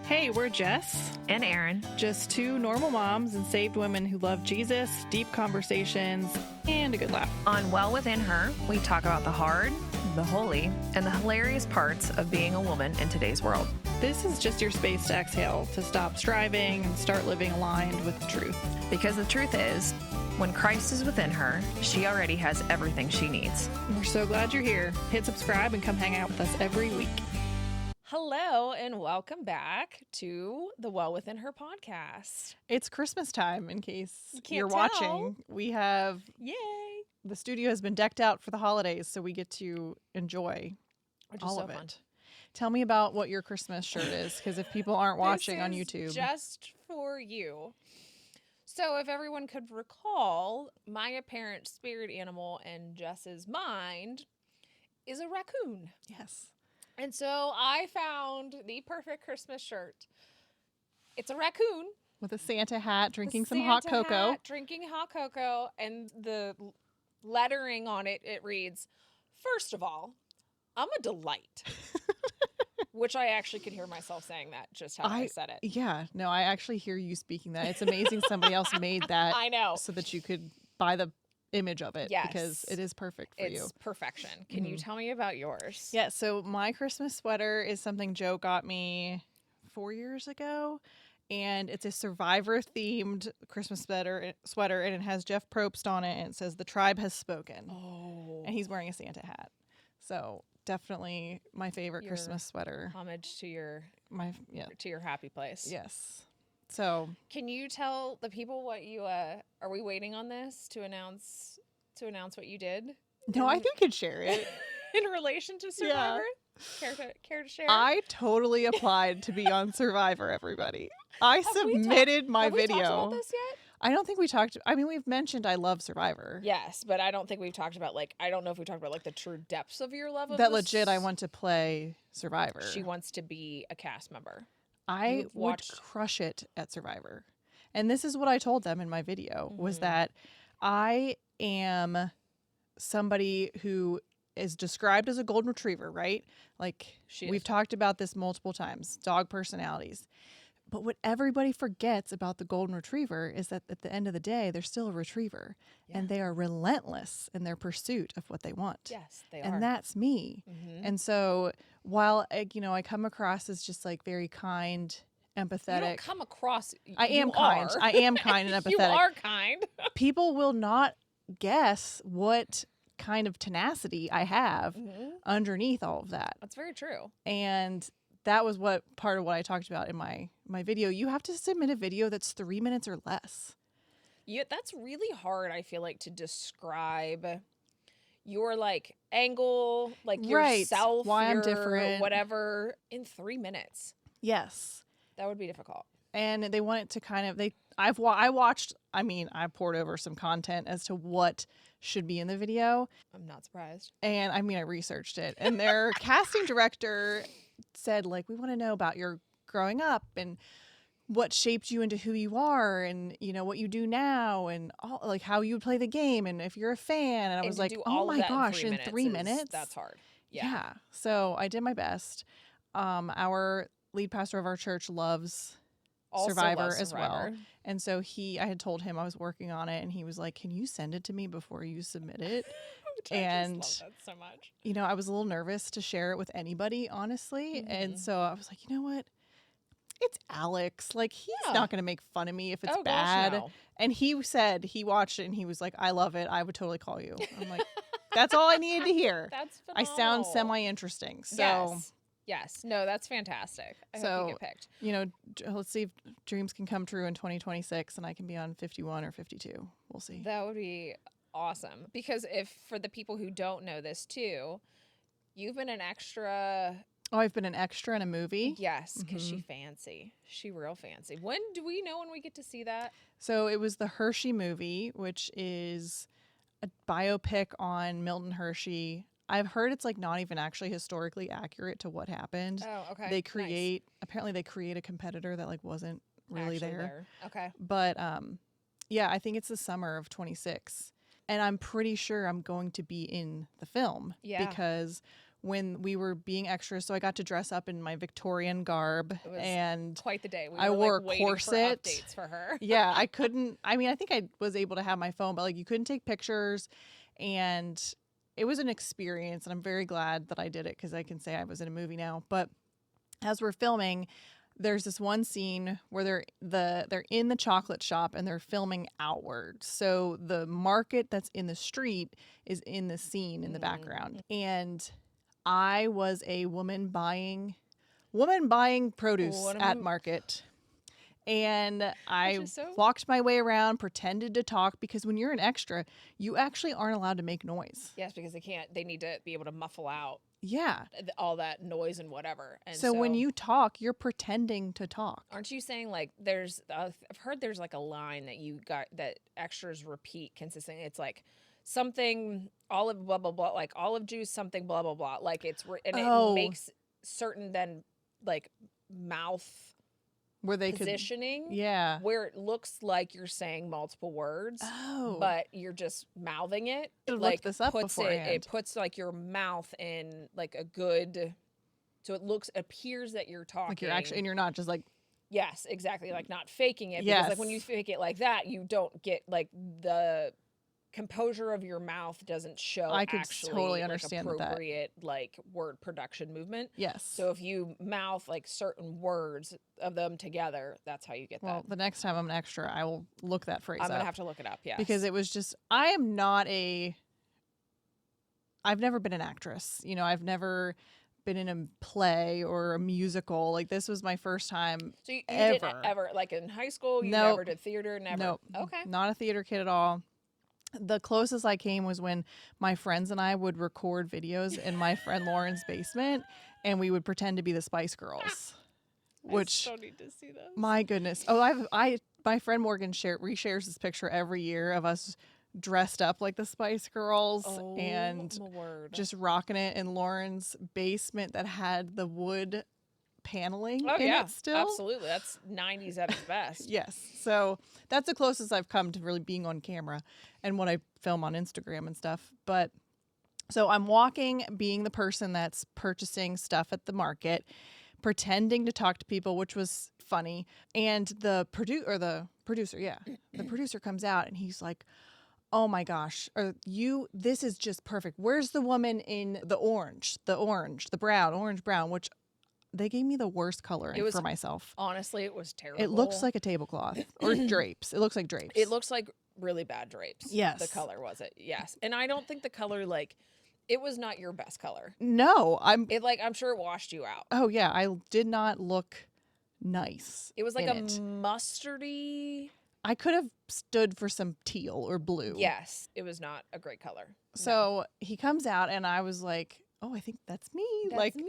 Hey, we're Jess. And Aaron. Just two normal moms and saved women who love Jesus, deep conversations, and a good laugh. On Well Within Her, we talk about the hard, the holy, and the hilarious parts of being a woman in today's world. This is just your space to exhale, to stop striving and start living aligned with the truth. Because the truth is, when Christ is within her, she already has everything she needs. We're so glad you're here. Hit subscribe and come hang out with us every week. Hello and welcome back to the Well Within Her podcast. It's Christmas time, in case you're tell. watching. We have, Yay! the studio has been decked out for the holidays, so we get to enjoy Which is all so of fun. it. Tell me about what your Christmas shirt is, because if people aren't watching on This is YouTube. just for you. So if everyone could recall, my apparent spirit animal in Jess's mind is a raccoon. Yes. And so I found the perfect Christmas shirt. It's a raccoon. With a Santa hat, drinking The some hot Santa cocoa. hat, drinking hot cocoa, and the lettering on it, it reads, "First of all, I'm a delight." Which I actually could hear myself saying that, just how I said it. Yeah, no, I actually hear you speaking that. It's amazing somebody else made that I know. so that you could buy the image of it. Yes. Because it is perfect for you. It's perfection. Can you tell me about yours? Yeah, so my Christmas sweater is something Joe got me 4 years ago. And it's a Survivor-themed Christmas sweater, and it has Jeff Probst on it, and it says, "The tribe has spoken." Oh. And he's wearing a Santa hat. So definitely my favorite Your Christmas sweater. Homage to your happy place. Yes. So Can you tell the people what you are we waiting on this to announce what you did? no, I think I could share it. In relation to Survivor? Care to share? I totally applied to be on Survivor, everybody. I submitted my Have we video. talked about this yet? I don't think we talked. I mean, we've mentioned I love Survivor. Yes, but I don't think we've talked about I don't know if we talked about the true depths of your love of That this. legit, I want to play Survivor. She wants to be a cast member. I You've would watched- crush it at Survivor. And this is what I told them in my video, was Mm-hmm. that I am somebody who is described as a golden retriever, right? Like, She we've is. talked about this multiple times, dog personalities. But what everybody forgets about the golden retriever is that at the end of the day, they're still a retriever. And they are relentless in their pursuit of what they want. Yes, they are. And that's me. Mhm. And so while, I come across as just very kind, You empathetic. don't come across. I am kind. Are. I am kind and empathetic. You are kind. People will not guess what kind of tenacity I have underneath all of that. That's very true. And that was part of what I talked about in my video. You have to submit a video that's 3 minutes or less. Yeah, that's really hard. I feel to describe your angle, Right. yourself, Why I'm your different. whatever, in 3 minutes. Yes. That would be difficult. And they want it to I poured over some content as to what should be in the video. I'm not surprised. And I researched it. And their casting director said, we want to know about your growing up and what shaped you into who you are and, what you do now and all, how you would play the game and if you're a fan. And I was to like, do oh all of my that gosh, in 3 3 minutes? That's hard. Yeah. So I did my best. Our lead pastor of our church loves Also Survivor love as well. Survivor. And so I had told him I was working on it and he was like, can you send it to me before you submit it? I just love that so much. I was a little nervous to share it with anybody, honestly. And so I was like, you know what? It's Alex. He's Yeah. not going to make fun of me if it's Oh, gosh, bad. no. And he said he watched it and he was like, I love it. I would totally call you. I'm like, that's all I needed to hear. That's I phenomenal. sound semi-interesting. So, Yes. No, that's fantastic. I hope you get picked. let's see if dreams can come true in 2026 and I can be on 51 or 52. We'll see. That would be awesome. Because for the people who don't know this too, you've been an extra. Oh, I've been an extra in a movie. Yes, because she fancy. She real fancy. When do we know when we get to see that? So it was the Hershey movie, which is a biopic on Milton Hershey. I've heard it's not even actually historically accurate to what happened. Oh, okay. They Nice. apparently they create a competitor that wasn't really Actually there. Okay. But yeah, I think it's the summer of 26. And I'm pretty sure I'm going to be in the film Yeah. because when we were being extras. So I got to dress up in my Victorian garb, It was and quite the day. We I were wore like a waiting corset. for updates for her. yeah, I couldn't. I mean, I think I was able to have my phone, but like you couldn't take pictures, and it was an experience. And I'm very glad that I did it because I can say I was in a movie now. But as we're filming, there's this one scene where they're in the chocolate shop and they're filming outward. So the market that's in the street is in the scene in the background. And I was a woman buying produce at market. And I walked my way around, pretended to talk, because when you're an extra, you actually aren't allowed to make noise. Yes, because they need to be able to muffle out Yeah. all that noise and whatever. And so when you talk, you're pretending to talk. aren't you saying like I've heard there's like a line that you got that extras repeat consistently. It's like something olive blah blah blah, like olive juice something blah blah blah. Like it makes certain then like mouth where they positioning, where it looks like you're saying multiple words, but you're just mouthing it. Like this up it puts like your mouth in like a good, so it appears that you're talking. Like you're actually, and you're not just like. Yes, exactly. Like not faking it. Because like when you fake it like that, you don't get like the composure of your mouth doesn't show. I could actually, totally understand like, appropriate like word production movement. Yes. So if you mouth like certain words of them together, that's how you get that. Well, the next time I'm an extra, I will look that phrase I'm gonna have to look it up. Yeah. Because it was just, I've never been an actress. You know, I've never been in a play or a musical. Like this was my first time. So you didn't ever, like in high school, you never did theater, never. Nope. Okay. Not a theater kid at all. The closest I came was when my friends and I would record videos in my friend Lauren's basement, and we would pretend to be the Spice Girls. Which I still need to see those. My goodness. Oh, my friend Morgan reshares this picture every year of us dressed up like the Spice Girls and just rocking it in Lauren's basement that had the wood paneling in it still. Absolutely. That's 90s at its best. Yes. So that's the closest I've come to really being on camera and what I film on Instagram and stuff. But so I'm walking, being the person that's purchasing stuff at the market, pretending to talk to people, which was funny. And the producer comes out and he's like, "Oh my gosh, this is just perfect. Where's the woman in the orange, the brown, which they gave me the worst coloring for myself. Honestly, it was terrible. It looks like a tablecloth or drapes. It looks like drapes. It looks like really bad drapes. Yes. The color was it. Yes. And I don't think the color, like, it was not your best color. No, I'm sure it washed you out. Oh yeah, I did not look nice. It was like a mustardy. I could have stood for some teal or blue. Yes, it was not a great color. So he comes out and I was like, "Oh, I think that's me.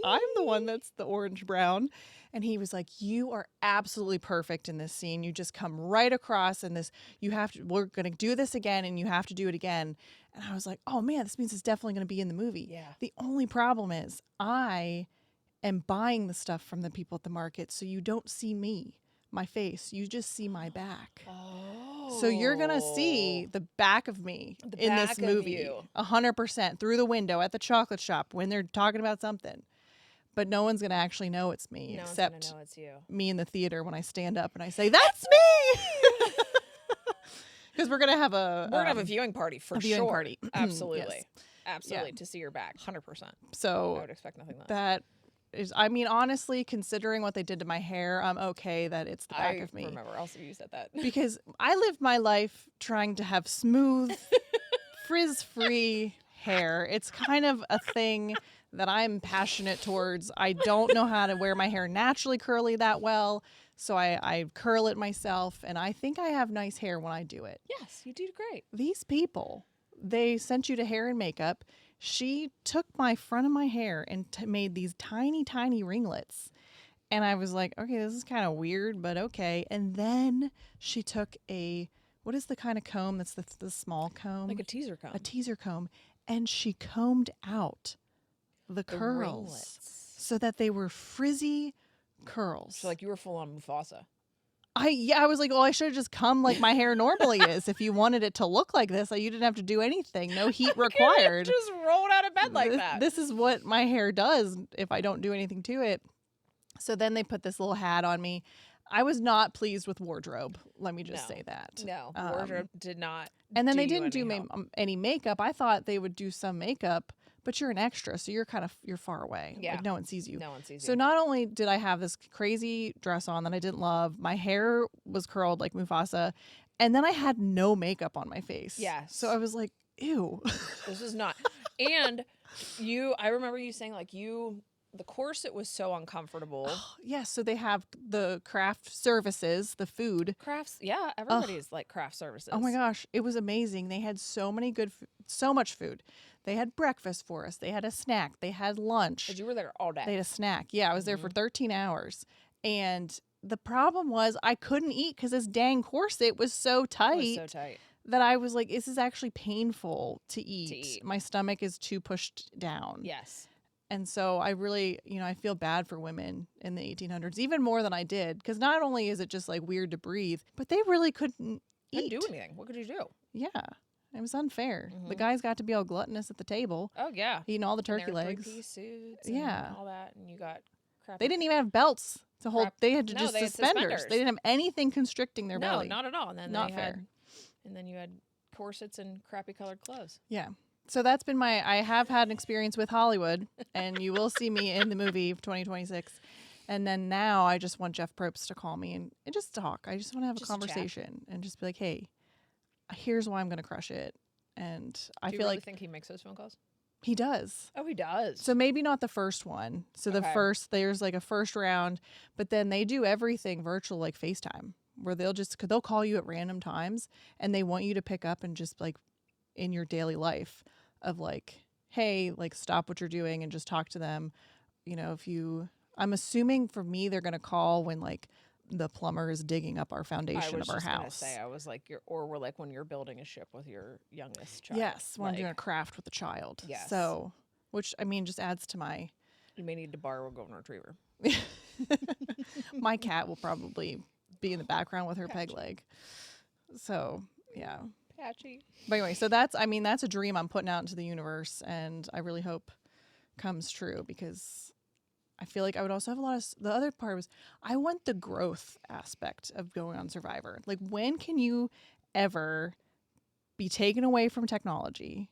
I'm the one that's the orange brown." And he was like, "You are absolutely perfect in this scene. You just come right across in this. We're going to do this again and you have to do it again." And I was like, "Oh man, this means it's definitely going to be in the movie." Yeah. The only problem is I am buying the stuff from the people at the market, so you don't see my face. You just see my back. Oh. So you're going to see the back of me in this movie 100% through the window at the chocolate shop when they're talking about something. But no one's going to actually know it's me except know it's you. Me in the theater when I stand up and I say, "That's me!" Because we're going to have a viewing party for viewing sure. Party. Absolutely. Yes. Absolutely. Yeah. To see your back. 100%. So I would expect nothing less. that is, I mean, honestly, considering what they did to my hair, I'm okay that it's the back of me. I remember also you said that. Because I lived my life trying to have smooth, frizz-free hair. It's kind of a thing that I'm passionate towards. I don't know how to wear my hair naturally curly that well, so I curl it myself, and I think I have nice hair when I do it. Yes, you do great. These people, they sent you to hair and makeup. She took my front of my hair and made these tiny, tiny ringlets. And I was like, okay, this is kind of weird, but okay. And then she took what is the kind of comb that's the small comb? Like a teaser comb. A teaser comb. And she combed out the curls ringlets. so that they were frizzy curls. So like you were full on Mufasa. I was like, oh, I should have just come like my hair normally is. If you wanted it to look like this, like, you didn't have to do anything. No heat required. Just rolled out of bed like that. This is what my hair does if I don't do anything to it. So then they put this little hat on me. I was not pleased with wardrobe. Let me just say that. No, wardrobe did not. And then do they you didn't do any help. any makeup. I thought they would do some makeup, but you're an extra, so you're far away. Yeah. Like, no one sees you. No one sees So you. not only did I have this crazy dress on that I didn't love, my hair was curled like Mufasa, and then I had no makeup on my face. Yes. So I was like, ew. This is not. And I remember you saying like the corset was so uncomfortable. Yes, so they have the craft services, the food. Crafts, yeah, everybody's like craft services. Oh my gosh, it was amazing. They had so much food. They had breakfast for us. They had a snack. They had lunch. 'Cause you were there all day. They had a snack. Yeah, I was there for 13 hours. And the problem was I couldn't eat because this dang corset was so tight, It was so tight. that I was like, this is actually painful to eat. My stomach is too pushed down. Yes. And so I really, I feel bad for women in the 1800s, even more than I did. Because not only is it just like weird to breathe, but they really couldn't eat. Couldn't do anything. What could you do? Yeah. It was unfair. The guys got to be all gluttonous at the table, Oh yeah. eating all the turkey And their legs. three-piece suits and Yeah. all that, and you got crappy. They didn't even have belts to hold. Crap. They had to No, just they had suspenders. suspenders. They didn't have anything constricting their no, belly. not at all. And then Not they fair. had, and then you had corsets and crappy colored clothes. Yeah. So that's been I have had an experience with Hollywood, and you will see me in the movie of 2026. And then now I just want Jeff Probst to call me and just talk. I just want to have Just a chat. conversation and just be like, hey, here's why I'm going to crush it. And I Do you feel really like think he makes those phone calls? he does. Oh, he does. So maybe not the first one. So Okay. there's like a first round, but then they do everything virtual, like FaceTime, where they'll call you at random times and they want you to pick up and just like in your daily life of like, hey, like stop what you're doing and just talk to them. I'm assuming for me, they're going to call when like the plumber is digging up our foundation of our house. I was like, we're like when you're building a ship with your youngest child. Yes. When I'm doing a Like, craft with a child. Yes. So, which I mean, just adds to my, you may need to borrow a golden retriever. my cat will probably be in the background with her peg leg. So, yeah. Patchy. But anyway, so that's a dream I'm putting out into the universe, and I really hope comes true because I feel like I would also have the other part was I want the growth aspect of going on Survivor. Like, when can you ever be taken away from technology,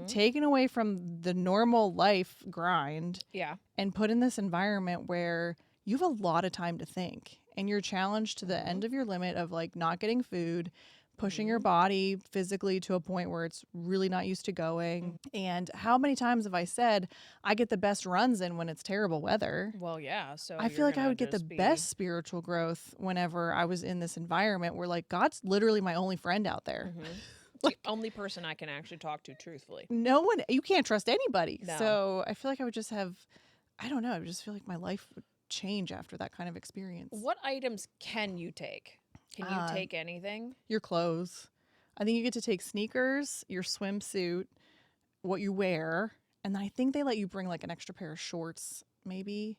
taken away from the normal life grind, Yeah. and put in this environment where you have a lot of time to think and you're challenged to the end of your limit of like not getting food, pushing your body physically to a point where it's really not used to going. And how many times have I said I get the best runs in when it's terrible weather? Well, yeah. So I feel like I would get the best spiritual growth whenever I was in this environment where like God's literally my only friend out there. the only person I can actually talk to truthfully. No one, you can't trust anybody. No. So I feel like I would just have, I don't know, I would just feel like my life would change after that kind of experience. What items can you take? Can you take anything? Your clothes. I think you get to take sneakers, your swimsuit, what you wear, and then I think they let you bring like an extra pair of shorts, maybe.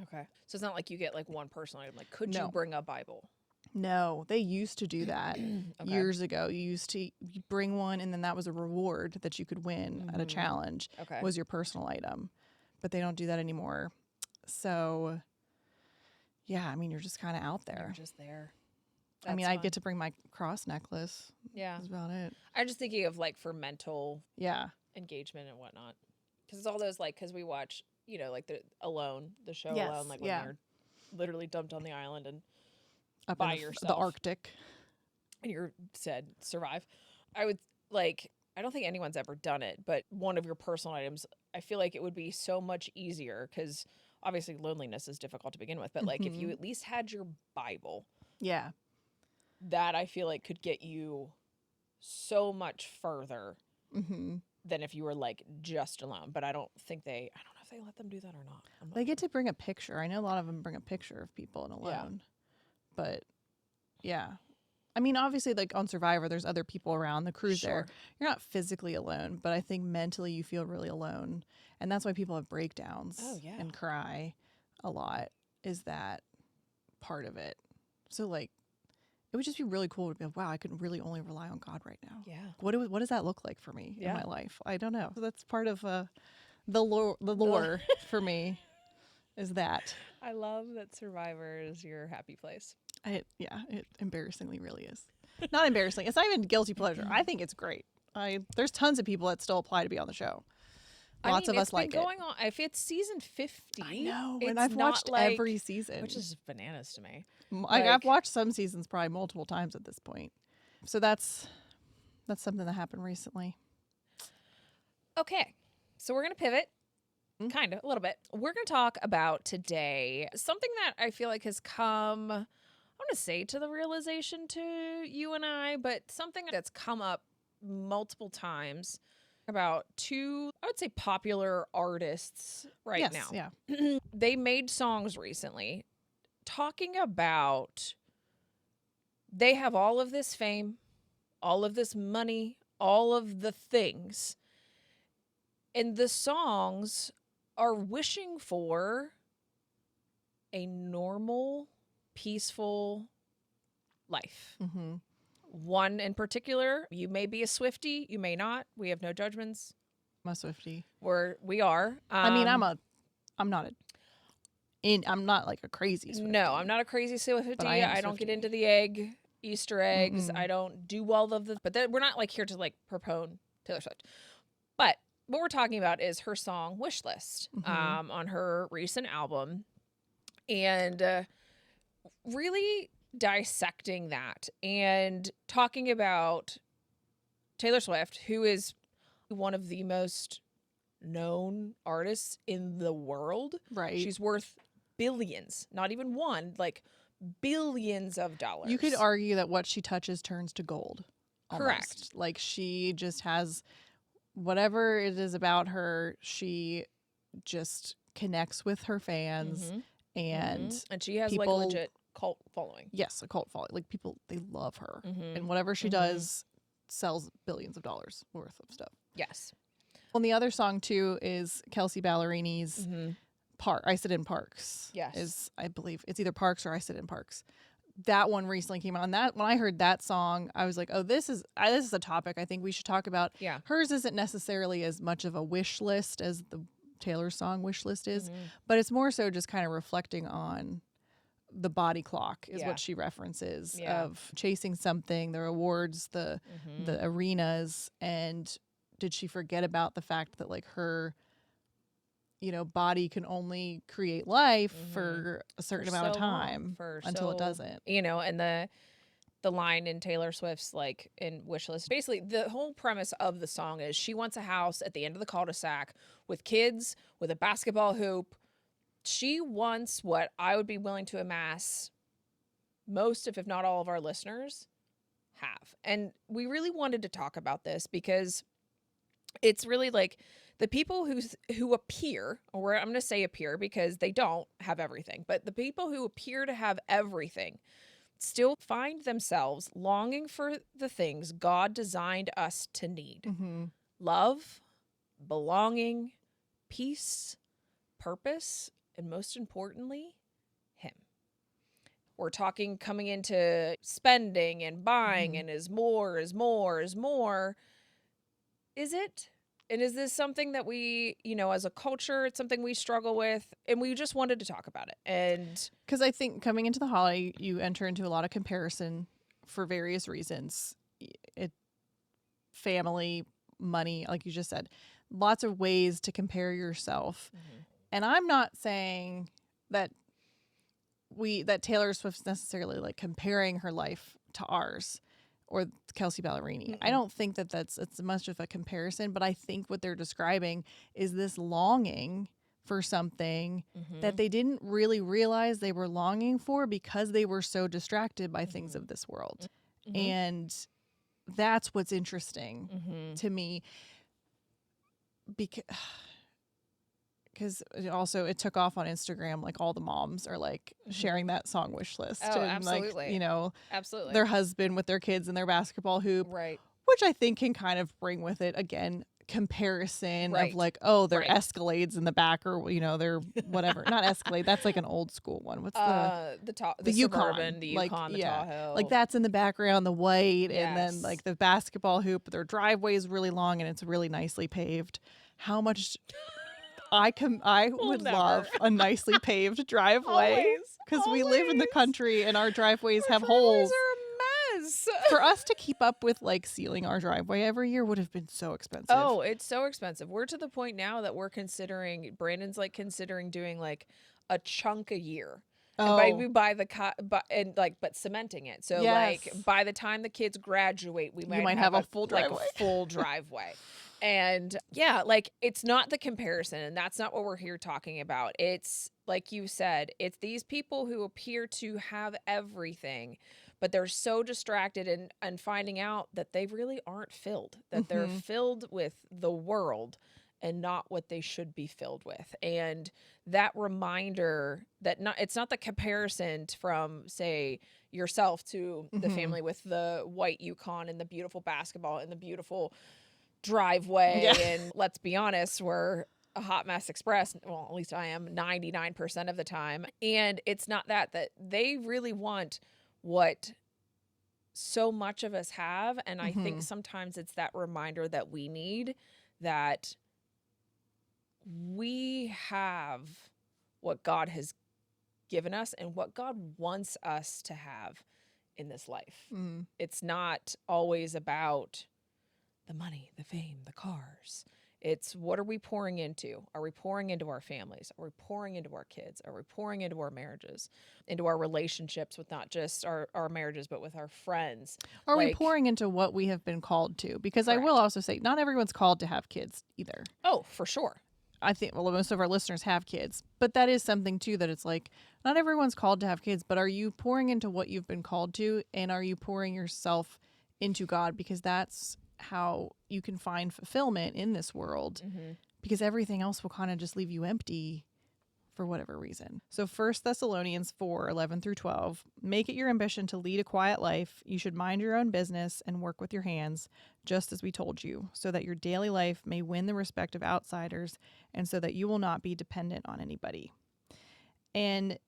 Okay. So it's not like you get like one personal item. Like, could No. you bring a Bible? No, they used to do that years ago. You used to bring one, and then that was a reward that you could win at a challenge. Okay. Was your personal item, but they don't do that anymore. So, yeah, I mean, you're just kind of out there. You're just there. I mean, That's I fun. get to bring my cross necklace. Yeah. That's about it. I'm just thinking of like for mental Yeah. engagement and whatnot. Because it's all those like, because we watch, like the show Yes, Alone, like when yeah. you're literally dumped on the island and Up by in the yourself. Arctic. and you're said survive. I would like, I don't think anyone's ever done it, but one of your personal items, I feel like it would be so much easier because obviously loneliness is difficult to begin with. But like if you at least had your Bible, Yeah. that I feel like could get you so much further Mm-hmm. than if you were like just alone. But I don't know if they let them do that or not. I'm not They get to bring a picture. I know a lot of them bring a picture of people in alone. But yeah. I mean, obviously, like on Survivor, there's other people around. The crew's there. Sure. You're not physically alone, but I think mentally you feel really alone. And that's why people have breakdowns Oh, yeah. and cry a lot, is that part of it. So, like, it would just be really cool to be like, wow, I can really only rely on God right now. Yeah. What does that look like for me in Yeah. my life? I don't know. So that's part of the lore for me is that. I love that Survivor is your happy place. It embarrassingly really is. Not embarrassing. It's not even guilty pleasure. I think it's great. There's tons of people that still apply to be on the show. Lots of us like it's been going on. If it's season 50, I know, it's and I've not watched like, every season, which is bananas to me. I've watched some seasons probably multiple times at this point. So that's something that happened recently. Okay, so we're gonna pivot, kind of a little bit. We're gonna talk about today something that I feel like has come, I want to say to the realization to you and I, but something that's come up multiple times about two, I would say, popular artists right now. Yeah. They made songs recently talking about they have all of this fame, all of this money, all of the things. And the songs are wishing for a normal, peaceful life. Mm-hmm. One in particular, you may be a Swiftie, you may not. We have no judgments. I'm a Swiftie. We are. I mean, I'm not like a crazy Swiftie. No, I'm not a crazy Swiftie. But I am a I don't get Swiftie. into the Easter eggs. Mm-mm. I don't do all of the, but we're not like here to like propone Taylor Swift. But what we're talking about is her song Wishlist on her recent album, and really dissecting that and talking about Taylor Swift, who is one of the most known artists in the world. Right. She's worth billions, not even one, like billions of dollars. You could argue that what she touches turns to gold. Almost. Correct. Like she just has whatever it is about her, she just connects with her fans and she has people, like legit cult following. Yes, a cult following. Like people, they love her. Mm-hmm. And whatever she does sells billions of dollars worth of stuff. Yes. Well, and the other song too is Kelsea Ballerini's I Sit in Parks. Yes. Is, I believe it's either Parks or I Sit in Parks. That one recently came out, and that when I heard that song, I was like, "Oh, this is a topic I think we should talk about." Yeah. Hers isn't necessarily as much of a wish list as the Taylor song Wishlist is, but it's more so just kind of reflecting on the body clock is what she references of chasing something, the rewards, the arenas, and did she forget about the fact that like her body can only create life for a certain amount of time until it doesn't. And the line in Taylor Swift's like in Wishlist, basically the whole premise of the song is she wants a house at the end of the cul-de-sac with kids, with a basketball hoop. She wants what I would be willing to amass most of, if not all of our listeners have. And we really wanted to talk about this because it's really like the people who appear, or I'm going to say appear because they don't have everything, but the people who appear to have everything still find themselves longing for the things God designed us to need. Love, belonging, peace, purpose, and most importantly, Him. We're talking coming into spending and buying and is more. Is it? And is this something that we, as a culture, it's something we struggle with, and we just wanted to talk about it. And because I think coming into the holiday, you enter into a lot of comparison for various reasons. Family, money, like you just said, lots of ways to compare yourself. And I'm not saying that Taylor Swift's necessarily like comparing her life to ours or Kelsea Ballerini. I don't think that it's much of a comparison, but I think what they're describing is this longing for something that they didn't really realize they were longing for because they were so distracted by things of this world. And that's what's interesting to me because also it took off on Instagram. Like all the moms are like sharing that song Wishlist. Oh, and absolutely. Like, absolutely. their husband with their kids and their basketball hoop. Right. Which I think can kind of bring with it, again, comparison Right. of like, oh, they're Right. Escalades in the back, or they're whatever. Not Escalade. That's like an old school one. What's the Yukon? Suburban, the Like, Yukon, the yeah, Tahoe. like that's in the background, the white, and then Yes. like the basketball hoop. Their driveway is really long and it's really nicely paved. How much I would never. love a nicely paved driveway Always. because we live in the Always. country and our driveways Our have driveways holes. are a mess. For us to keep up with like sealing our driveway every year would have been so expensive. Oh, it's so expensive. We're to the point now that we're considering, Brandon's like considering doing like a chunk a year. And we buy the but cementing it. So like Yes. by the time the kids graduate, we might have a full driveway. Like a full driveway. And yeah, like it's not the comparison, and that's not what we're here talking about. It's like you said, it's these people who appear to have everything, but they're so distracted and finding out that they really aren't filled, that they're filled with the world and not what they should be filled with. And that reminder that it's not the comparison from, say, yourself to the family with the white Yukon and the beautiful basketball and the beautiful driveway. Yeah. And let's be honest, we're a hot mess express. Well, at least I am 99% of the time. And it's not that they really want what so much of us have. And I think sometimes it's that reminder that we need, that we have what God has given us and what God wants us to have in this life. It's not always about the money, the fame, the cars. It's what are we pouring into? Are we pouring into our families? Are we pouring into our kids? Are we pouring into our marriages, into our relationships with not just our marriages, but with our friends? Are we pouring into what we have been called to? Because I will also say, not everyone's called to have kids either. Oh, for sure. I think, well, most of our listeners have kids, but that is something too, that it's like, not everyone's called to have kids, but are you pouring into what you've been called to? And are you pouring yourself into God? Because that's how you can find fulfillment in this world, because everything else will kind of just leave you empty for whatever reason. So 1 Thessalonians 4:11-12, make it your ambition to lead a quiet life. You should mind your own business and work with your hands, just as we told you, so that your daily life may win the respect of outsiders and so that you will not be dependent on anybody. And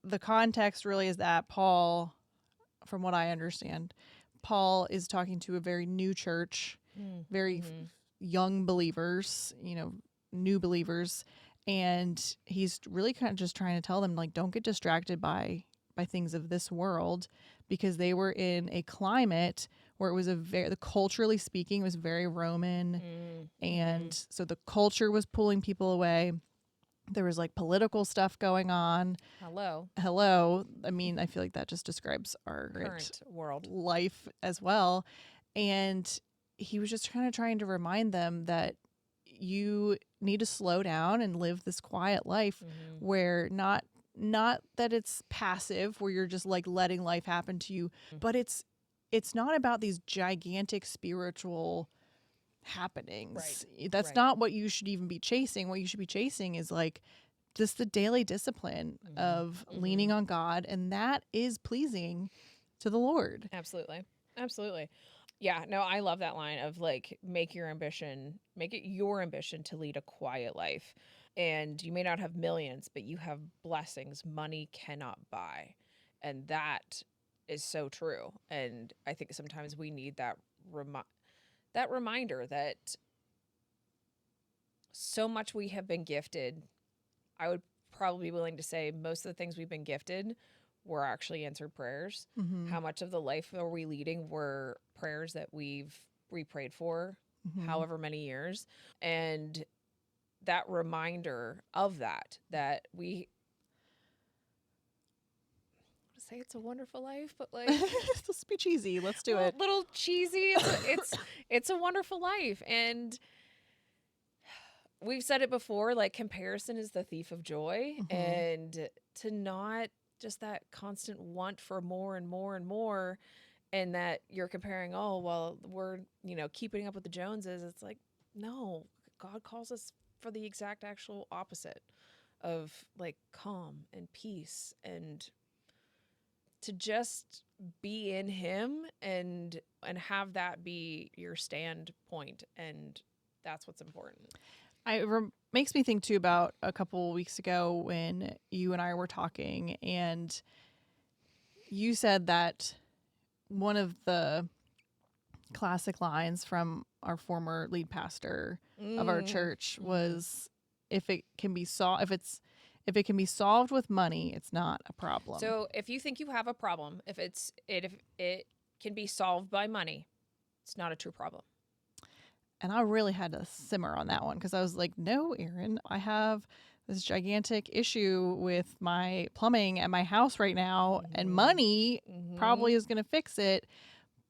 the context really is that Paul, from what I understand, Paul is talking to a very new church, very young believers, new believers. And he's really kind of just trying to tell them, like, don't get distracted by things of this world, because they were in a climate where it was culturally speaking, it was very Roman. And so the culture was pulling people away. There was like political stuff going on. Hello. I mean, I feel like that just describes our current world life as well. And he was just kind of trying to remind them that you need to slow down and live this quiet life where not that it's passive, where you're just like letting life happen to you, but it's not about these gigantic spiritual happenings. That's not what you should even be chasing. What you should be chasing is like just the daily discipline of leaning on God, and that is pleasing to the Lord. Absolutely. Yeah, no, I love that line of like, make it your ambition to lead a quiet life. And you may not have millions, but you have blessings money cannot buy. And that is so true. And I think sometimes we need that reminder that so much we have been gifted. I would probably be willing to say most of the things we've been gifted were actually answered prayers. How much of the life are we leading were prayers that we prayed for however many years? And that reminder of that we say it's a wonderful life, but like let's be cheesy. Let's do it. A little cheesy. It's a wonderful life. And we've said it before, like comparison is the thief of joy. And to not just that constant want for more and more and more, and that you're comparing, oh, well, we're, keeping up with the Joneses. It's like, no, God calls us for the exact actual opposite of like calm and peace, and to just be in him and have that be your stand point and That's what's important. Makes me think too about a couple weeks ago when you and I were talking, and you said that one of the classic lines from our former lead pastor of our church was, if it can be solved with money, it's not a problem. So if you think you have a problem, if it can be solved by money, it's not a true problem. And I really had to simmer on that one, because I was like, no, Aaron, I have this gigantic issue with my plumbing at my house right now, and money probably is going to fix it.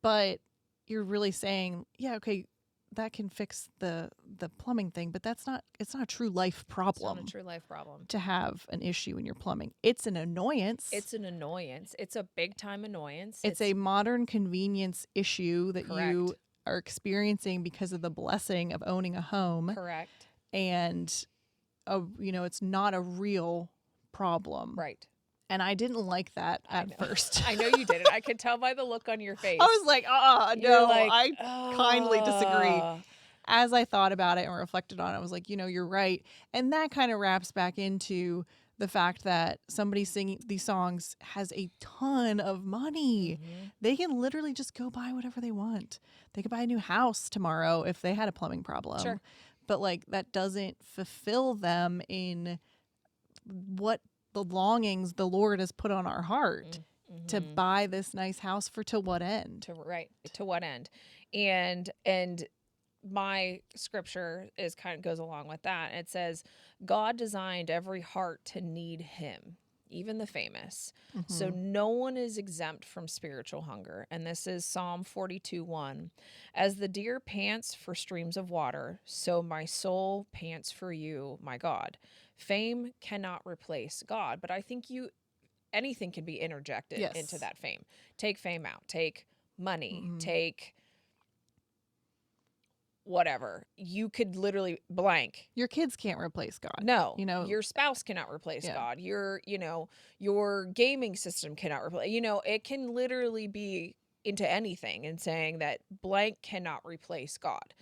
But you're really saying, yeah, okay, that can fix the plumbing thing, but it's not a true life problem. It's not a true life problem to have an issue in your plumbing. It's an annoyance. It's an annoyance. It's a big time annoyance. It's a modern convenience issue that Correct. you are experiencing because of the blessing of owning a home. Correct. And it's not a real problem. Right. And I didn't like that at first. I know you didn't. I could tell by the look on your face. I was like, no, like, I kindly disagree. As I thought about it and reflected on it, I was like, you're right. And that kind of wraps back into the fact that somebody singing these songs has a ton of money. They can literally just go buy whatever they want. They could buy a new house tomorrow if they had a plumbing problem. Sure. But that doesn't fulfill them in what the longings the Lord has put on our heart to buy this nice house for, to what end? To what end? And my scripture goes along with that. It says, God designed every heart to need him, even the famous. So no one is exempt from spiritual hunger. And this is Psalm 42:1. As the deer pants for streams of water, so my soul pants for you, my God. Fame cannot replace God, but I think anything can be interjected into that fame. Take fame out, take money, take whatever. You could literally blank. Your kids can't replace God. No, your spouse cannot replace God. Your gaming system cannot replace. It can literally be into anything, and saying that blank cannot replace God.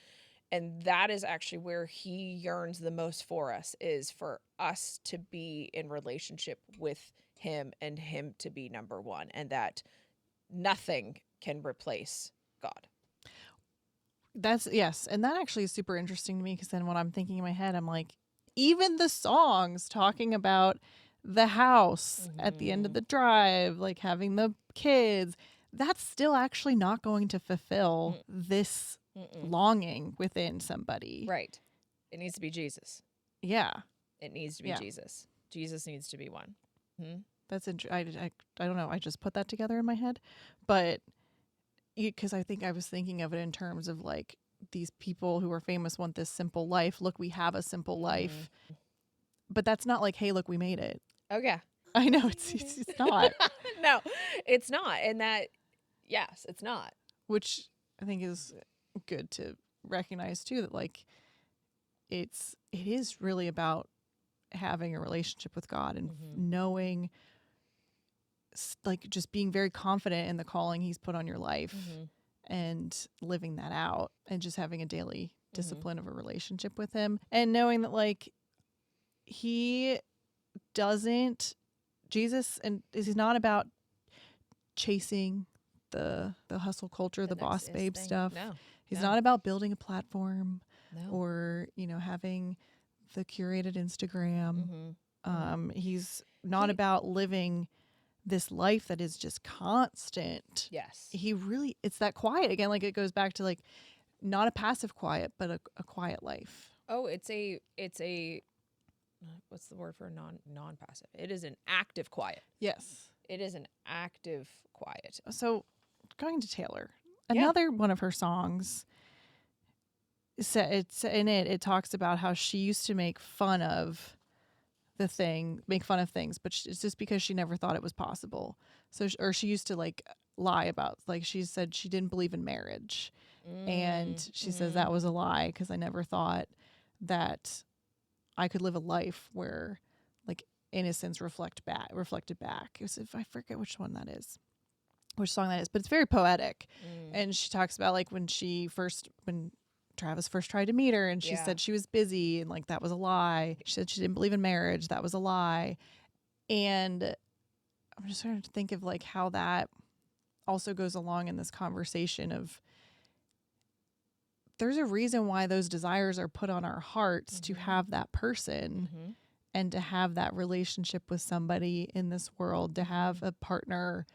And that is actually where he yearns the most for us, is for us to be in relationship with him and him to be number one, and that nothing can replace God. Yes. And that actually is super interesting to me, because then when I'm thinking in my head, I'm like, even the songs talking about the house at the end of the drive, like having the kids, that's still actually not going to fulfill this longing within somebody. Right. It needs to be Jesus. Yeah. It needs to be Jesus. Jesus needs to be one. That's interesting. I don't know. I just put that together in my head, but because I think I was thinking of it in terms of like, these people who are famous want this simple life. Look, we have a simple life, but that's not like, hey, look, we made it. Oh yeah. I know it's not. No, it's not. And that, yes, it's not. Which I think is good to recognize too, that like it is really about having a relationship with God and knowing, like, just being very confident in the calling he's put on your life and living that out, and just having a daily discipline of a relationship with him, and knowing that like Jesus is not about chasing the hustle culture, the boss babe stuff. No. He's not about building a platform No. or, having the curated Instagram. He's not about living this life that is just constant. Yes. It's that quiet again. Like, it goes back to like, not a passive quiet, but a quiet life. Oh, it's a what's the word for non-passive? It is an active quiet. Yes. It is an active quiet. So going to Taylor, another one of her songs, it talks about how she used to make fun of things, but it's just because she never thought it was possible. So, or she used to like lie about, like, she said she didn't believe in marriage. And she says that was a lie, because I never thought that I could live a life where like innocence reflected back. It was, if I forget which song that is, but it's very poetic. And she talks about like when Travis first tried to meet her and she Yeah. said she was busy and like that was a lie. She said she didn't believe in marriage. That was a lie. And I'm just trying to think of like how that also goes along in this conversation of there's a reason why those desires are put on our hearts to have that person and to have that relationship with somebody in this world, to have a partner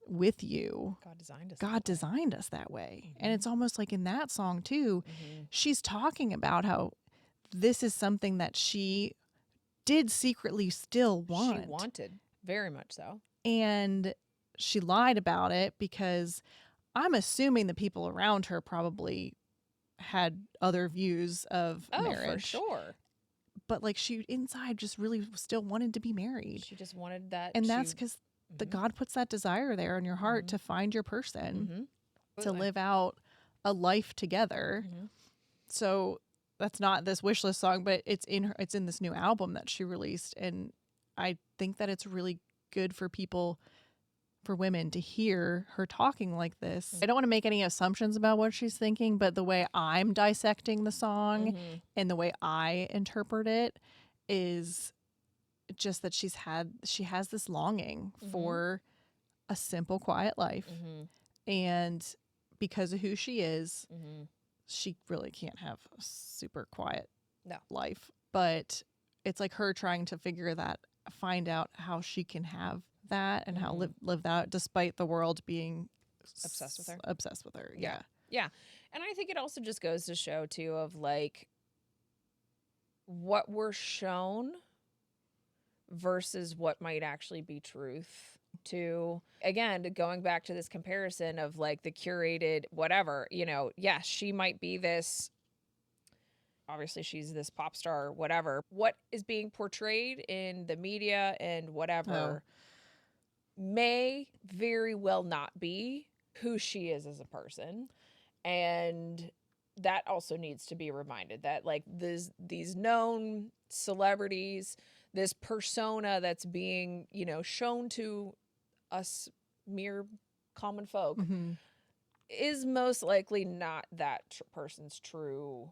with you. God designed us. God designed us that way. And it's almost like in that song too, she's talking about how this is something that she did secretly still want. She wanted, very much so. And she lied about it because I'm assuming the people around her probably had other views of marriage. For sure. But like she inside just really still wanted to be married. She just wanted that. And that's because the God puts that desire there in your heart to find your person, to live out a life together. So that's not this Wishlist song, but it's in this new album that she released. And I think that it's really good for people, for women, to hear her talking like this. I don't want to make any assumptions about what she's thinking, but the way I'm dissecting the song and the way I interpret it is just that she has this longing for a simple, quiet life. And because of who she is, she really can't have a super quiet life. But it's like her trying to find out how she can have that and how live that despite the world being obsessed with her. Yeah. And I think it also just goes to show too of like what we're shown versus what might actually be truth. To again, going back to this comparison of like the curated whatever, yes, she might be this, obviously she's this pop star, whatever. What is being portrayed in the media and whatever may very well not be who she is as a person. And that also needs to be reminded that like these known celebrities, this persona that's being, shown to us mere common folk is most likely not that person's true.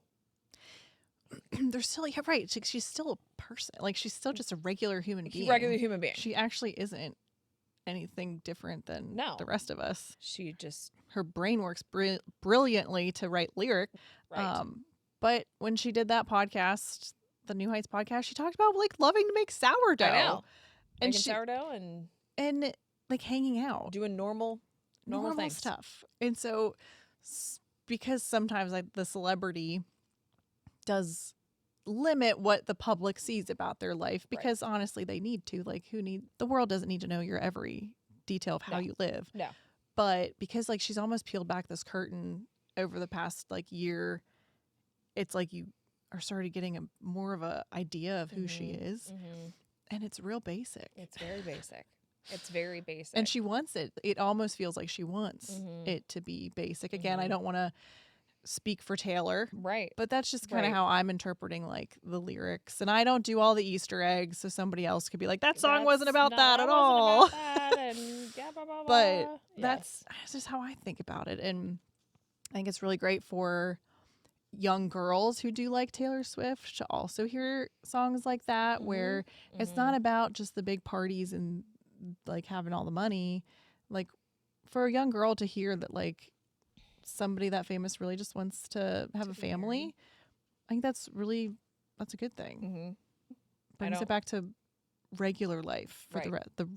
They're still, right. She's still a person. Like she's still just a regular human being. Regular human being. She actually isn't anything different than the rest of us. Her brain works brilliantly to write lyric. Right. But when she did that podcast, the New Heights podcast, she talked about like loving to make sourdough. I know. And making sourdough and like hanging out, doing normal things. stuff. And so because sometimes like the celebrity does limit what the public sees about their life, because honestly they need to, like the world doesn't need to know your every detail of how you live. No. But because like she's almost peeled back this curtain over the past like year, it's like you are started getting more of a idea of who she is. And it's real basic. It's very basic. It's very basic. And she wants it. It almost feels like she wants it to be basic. Again, I don't want to speak for Taylor. Right. But that's just kind of how I'm interpreting like the lyrics. And I don't do all the Easter eggs, so somebody else could be like, that song wasn't about that at all. But that's just how I think about it. And I think it's really great for young girls who do like Taylor Swift to also hear songs like that, where it's not about just the big parties and like having all the money. Like for a young girl to hear that like somebody that famous really just wants to have a family, married. I think that's a good thing. Brings it back to regular life for the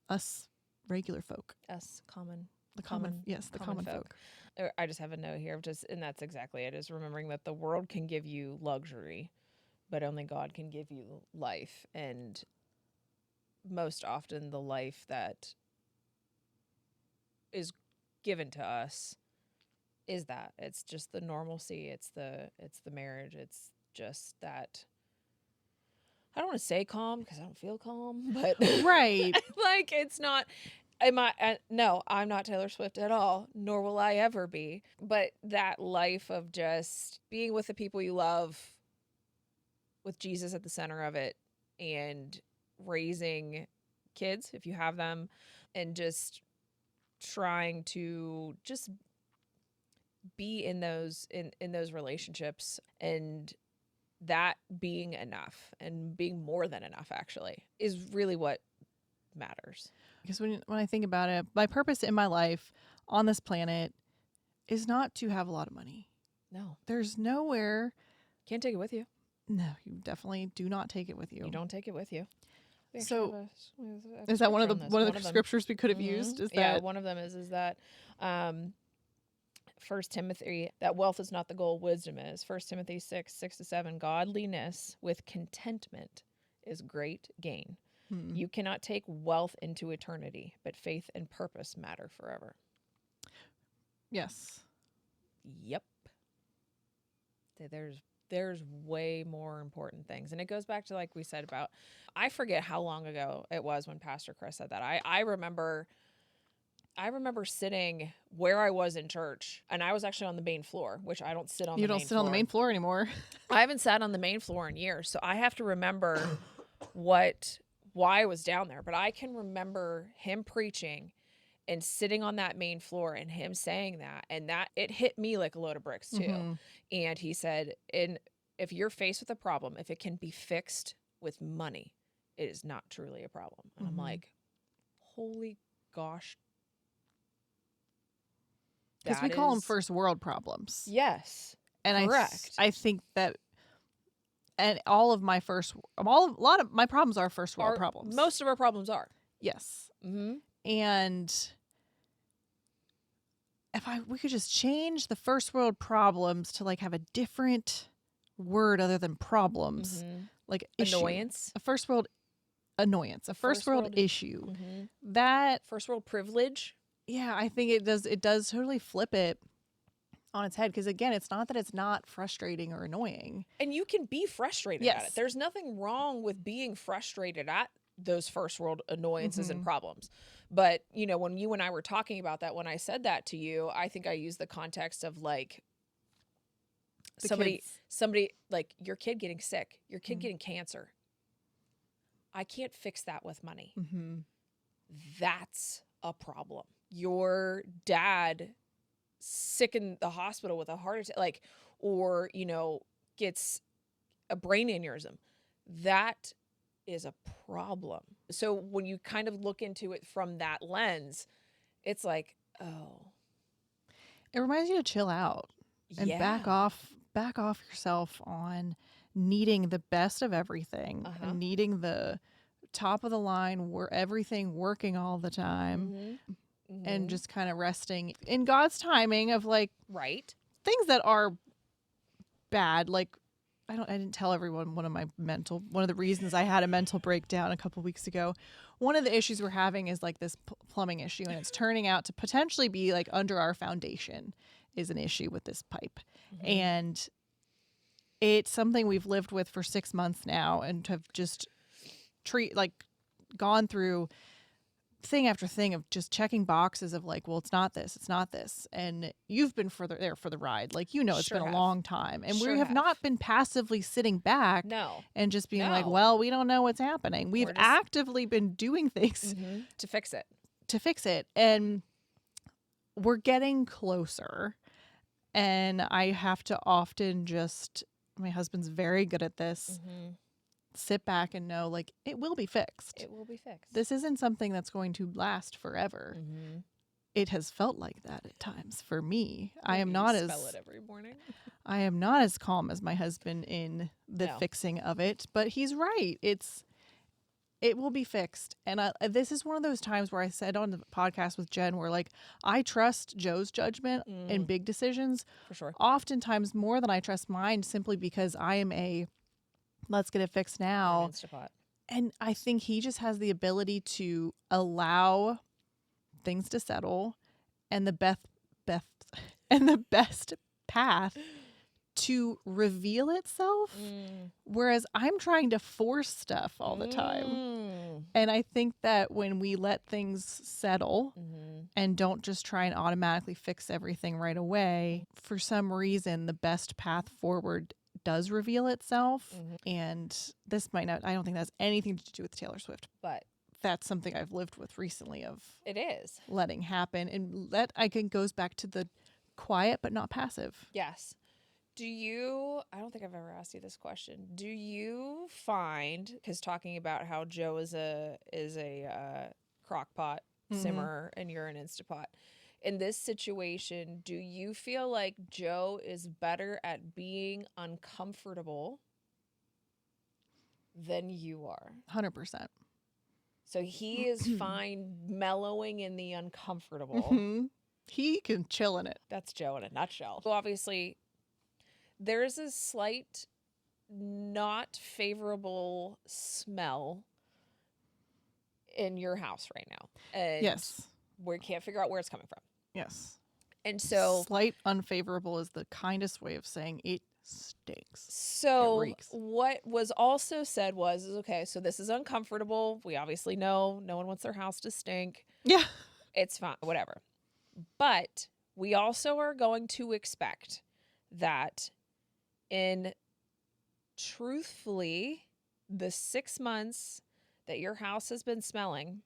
us regular folk, us common folk. I just have a note here of and that's exactly it, is remembering that the world can give you luxury, but only God can give you life. And most often the life that is given to us is that it's just the normalcy. It's the marriage. It's just that. I don't want to say calm because I don't feel calm, but right. Like it's not. No, I'm not Taylor Swift at all, nor will I ever be. But that life of just being with the people you love, with Jesus at the center of it, and raising kids if you have them, and just trying to just be in those relationships, and that being enough and being more than enough actually is really what matters. Because when I think about it, my purpose in my life on this planet is not to have a lot of money. No. There's nowhere. Can't take it with you. No, you definitely do not take it with you. You don't take it with you. We So, actually have a is that one of scripture the on this. one of the them- scriptures we could have used? Is that one of them is that 1 Timothy, that wealth is not the goal, wisdom is. 1 Timothy 6:6-7, godliness with contentment is great gain. You cannot take wealth into eternity, but faith and purpose matter forever. Yes. Yep. There's way more important things. And it goes back to, like we said, about, I forget how long ago it was when Pastor Chris said that. I remember sitting where I was in church, and I was actually on the main floor, which I don't sit on the main floor. You don't sit on the main floor anymore. I haven't sat on the main floor in years, so I have to remember why I was down there. But I can remember him preaching and sitting on that main floor and him saying that, and that it hit me like a load of bricks too. Mm-hmm. And he said, if you're faced with a problem, if it can be fixed with money, it is not truly a problem. And I'm like, holy gosh. Because we call them first world problems. Yes. And correct. I think that, and a lot of my problems are first world problems. Most of our problems are. Yes. Mm-hmm. And if we could just change the first world problems to like have a different word other than problems, like issue. Annoyance. A first world annoyance, a first world issue. Mm-hmm. That first world privilege. Yeah, I think it does totally flip it on its head, because again, it's not that it's not frustrating or annoying. And you can be frustrated at Yes. it. There's nothing wrong with being frustrated at those first world annoyances and problems. But, you know, when you and I were talking about that, when I said that to you, I think I used the context of like somebody like your kid getting sick, your kid getting cancer. I can't fix that with money. That's a problem. Your dad sick in the hospital with a heart attack, like, or, you know, gets a brain aneurysm. That is a problem. So when you kind of look into it from that lens, it's like, oh. It reminds you to chill out and back off yourself on needing the best of everything and needing the top of the line where everything working all the time. And just kind of resting in God's timing of like things that are bad. Like I didn't tell everyone one of the reasons I had a mental breakdown a couple weeks ago. One of the issues we're having is like this plumbing issue, and it's turning out to potentially be like under our foundation is an issue with this pipe. And it's something we've lived with for 6 months now, and have just gone through thing after thing of just checking boxes of like, well, it's not this. And you've been there for the ride. Like, you know, it's been a long time. And we have not been passively sitting back and just being like, well, we don't know what's happening. We've actively been doing things to fix it. And we're getting closer. And I have to often my husband's very good at this. Sit back and know, like, it will be fixed. It will be fixed. This isn't something that's going to last forever. It has felt like that at times for me. I am not spell it every morning. I am not as calm as my husband in the fixing of it, but he's right. It will be fixed. And this is one of those times where I said on the podcast with Jen, where like, I trust Joe's judgment in big decisions. For sure. Oftentimes more than I trust mine, simply because I am let's get it fixed now. And I think he just has the ability to allow things to settle, and the best path to reveal itself. Whereas I'm trying to force stuff all the time. And I think that when we let things settle and don't just try and automatically fix everything right away, for some reason, the best path forward does reveal itself. And this I don't think that has anything to do with Taylor Swift, but that's something I've lived with recently, of it is letting happen. And that, I think, goes back to the quiet but not passive. Yes. I don't think I've ever asked you this question. Do you find, because talking about how Joe is a crock pot simmerer and you're an Instapot, in this situation, do you feel like Joe is better at being uncomfortable than you are? 100%. So he is fine mellowing in the uncomfortable. Mm-hmm. He can chill in it. That's Joe in a nutshell. So obviously, there is a slight not favorable smell in your house right now. And Yes. we can't figure out where it's coming from. Yes. And so slight unfavorable is the kindest way of saying it stinks. So It reeks. what was also said was, okay, so this is uncomfortable. We obviously know no one wants their house to stink. Yeah. It's fine, whatever. But we also are going to expect that in truthfully the 6 months that your house has been smelling,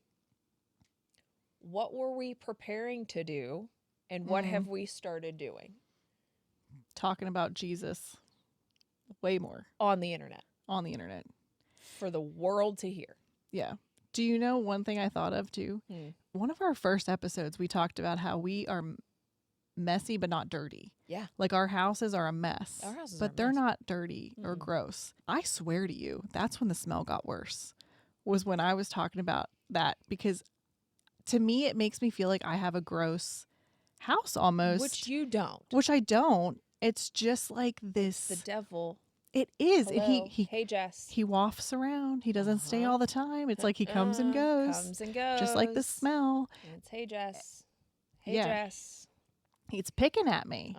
what were we preparing to do and what have we started doing? Talking about Jesus way more On the internet. on the internet. For the world to hear. Yeah. Do you know one thing I thought of too? One of our first episodes, we talked about how we are messy but not dirty. Yeah. Like our houses are a mess. Our houses but are a they're mess. not dirty or gross. I swear to you, that's when the smell got worse. Was when I was talking about that, because to me it makes me feel like I have a gross house almost. Which you don't. Which I don't. It's just like this. The devil. It is. And Hello. he Hey, Jess. he wafts around. He doesn't stay all the time. It's like he comes and goes. Comes and goes. Just like the smell. And it's hey, Jess. Hey, Yeah. Jess. He's picking at me.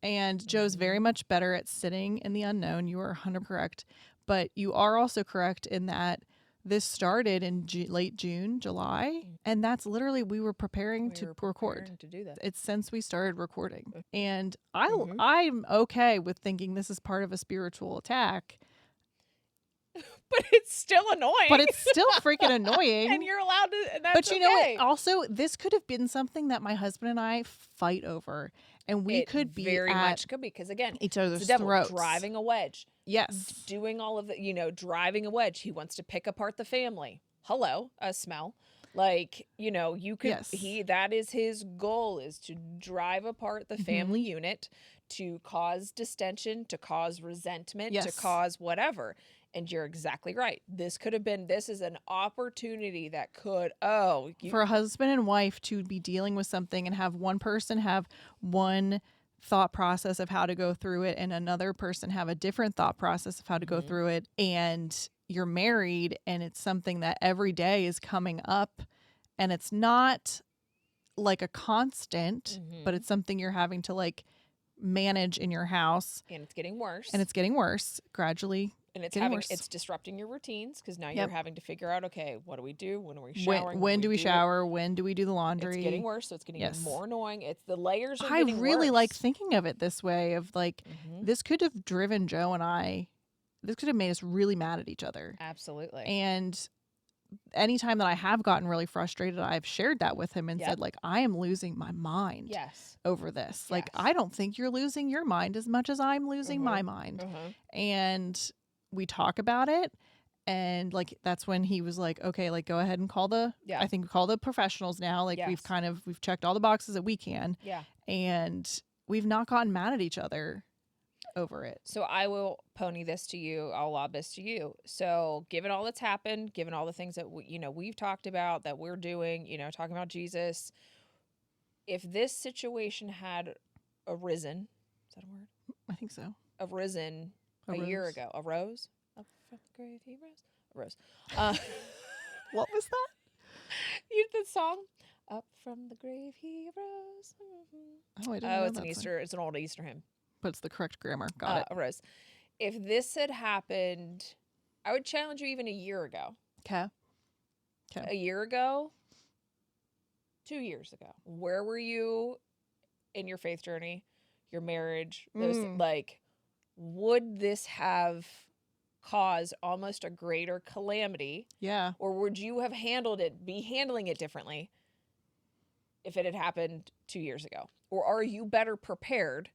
And Joe's very much better at sitting in the unknown. You are 100% correct. But you are also correct in that this started in late June, July. And that's literally, we were preparing to record. To do that. It's since we started recording. And I'm okay with thinking this is part of a spiritual attack. But it's still annoying. But it's still freaking annoying. And you're allowed to. And that's But you know okay. what? Also, this could have been something that my husband and I fight over. And we could be very at much could be, because again, each other's it's the devil throats. driving a wedge. Yes. Doing all of the, driving a wedge. He wants to pick apart the family. Hello, a smell. Like, you could, Yes. that is his goal, is to drive apart the family unit, to cause distension, to cause resentment, to Yes. cause whatever. And you're exactly right. This is an opportunity that could, For a husband and wife to be dealing with something and have one person have one thought process of how to go through it and another person have a different thought process of how to go through it, and you're married and it's something that every day is coming up, and it's not like a constant, but it's something you're having to like manage in your house, and it's getting worse. and it's getting worse gradually. And getting worse. it's disrupting your routines, because now Yep. you're having to figure out, okay, what do we do? When are we showering? When do we do it? shower? When do we do the laundry? It's getting worse, so it's getting Yes. more annoying. It's the layers are I getting really worse. like thinking of it this way of like, this could have driven Joe and I, this could have made us really mad at each other. Absolutely. And anytime that I have gotten really frustrated, I've shared that with him and Yep. said, like, I am losing my mind Yes. over this. Like, Yes. I don't think you're losing your mind as much as I'm losing my mind. And we talk about it. And like, that's when he was like, okay, like go ahead and call I think we call the professionals now. Like Yes. we've checked all the boxes that we can. Yeah. And we've not gotten mad at each other over it. So I will pony this to you. I'll lob this to you. So given all that's happened, given all the things that we've talked about, that we're doing, talking about Jesus, if this situation had arisen, is that a word? I think so. Arisen a year ago. Arose? Up from the grave he rose? Arose. What was that? You the song? Up from the grave he arose. Oh, I didn't know It's that an song. Easter. It's an old Easter hymn. But it's the correct grammar. Got it. Arose. If this had happened, I would challenge you even a year ago. Okay. A year ago, 2 years ago. Where were you in your faith journey, your marriage? Those like, would this have caused almost a greater calamity? Yeah. Or would you have be handling it differently if it had happened 2 years ago? Or are you better prepared?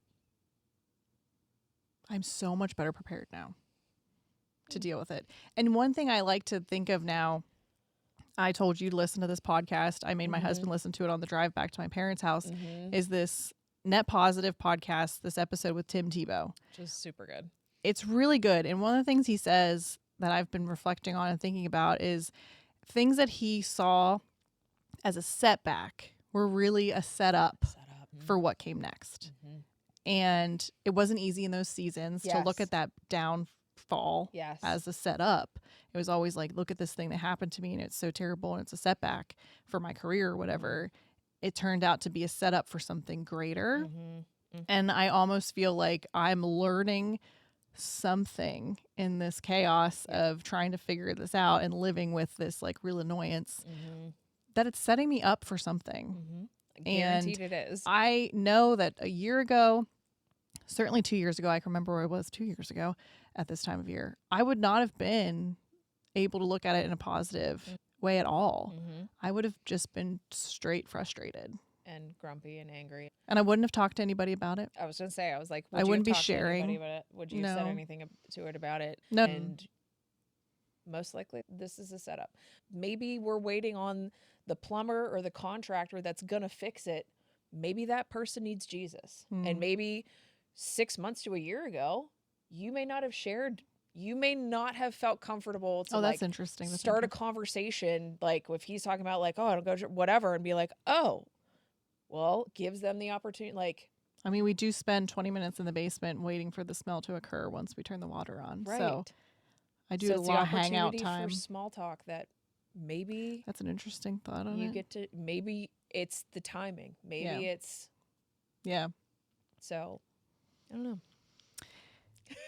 I'm so much better prepared now to deal with it. And one thing I like to think of now, I told you to listen to this podcast. I made my husband listen to it on the drive back to my parents' house, is this Net Positive podcast, this episode with Tim Tebow. Which is super good. It's really good. And one of the things he says that I've been reflecting on and thinking about is things that he saw as a setback were really a setup for what came next. And it wasn't easy in those seasons to look at that downfall as a setup. It was always like, look at this thing that happened to me and it's so terrible and it's a setback for my career or whatever. It turned out to be a setup for something greater. And I almost feel like I'm learning something in this chaos of trying to figure this out and living with this like real annoyance that it's setting me up for something. Guaranteed And it is. I know that a year ago, certainly 2 years ago, I can remember where I was 2 years ago at this time of year, I would not have been able to look at it in a positive way at all. I would have just been straight frustrated. And grumpy and angry. And I wouldn't have talked to anybody about it. I was going to say, I was like, I wouldn't be sharing. About it? Would you have said anything to it about it? No. And most likely, this is a setup. Maybe we're waiting on the plumber or the contractor that's going to fix it. Maybe that person needs Jesus. And maybe 6 months to a year ago, you may not have shared. You may not have felt comfortable to that's interesting. Start a conversation. Like if he's talking about like, oh, I don't go to whatever, and be like, oh, well, gives them the opportunity. Like, I mean, we do spend 20 minutes in the basement waiting for the smell to occur once we turn the water on. right. So I do So a it's lot of the hangout opportunity time. for small talk that maybe That's an interesting thought on you it. get to, maybe it's the timing. Maybe it's, Yeah. so I don't know.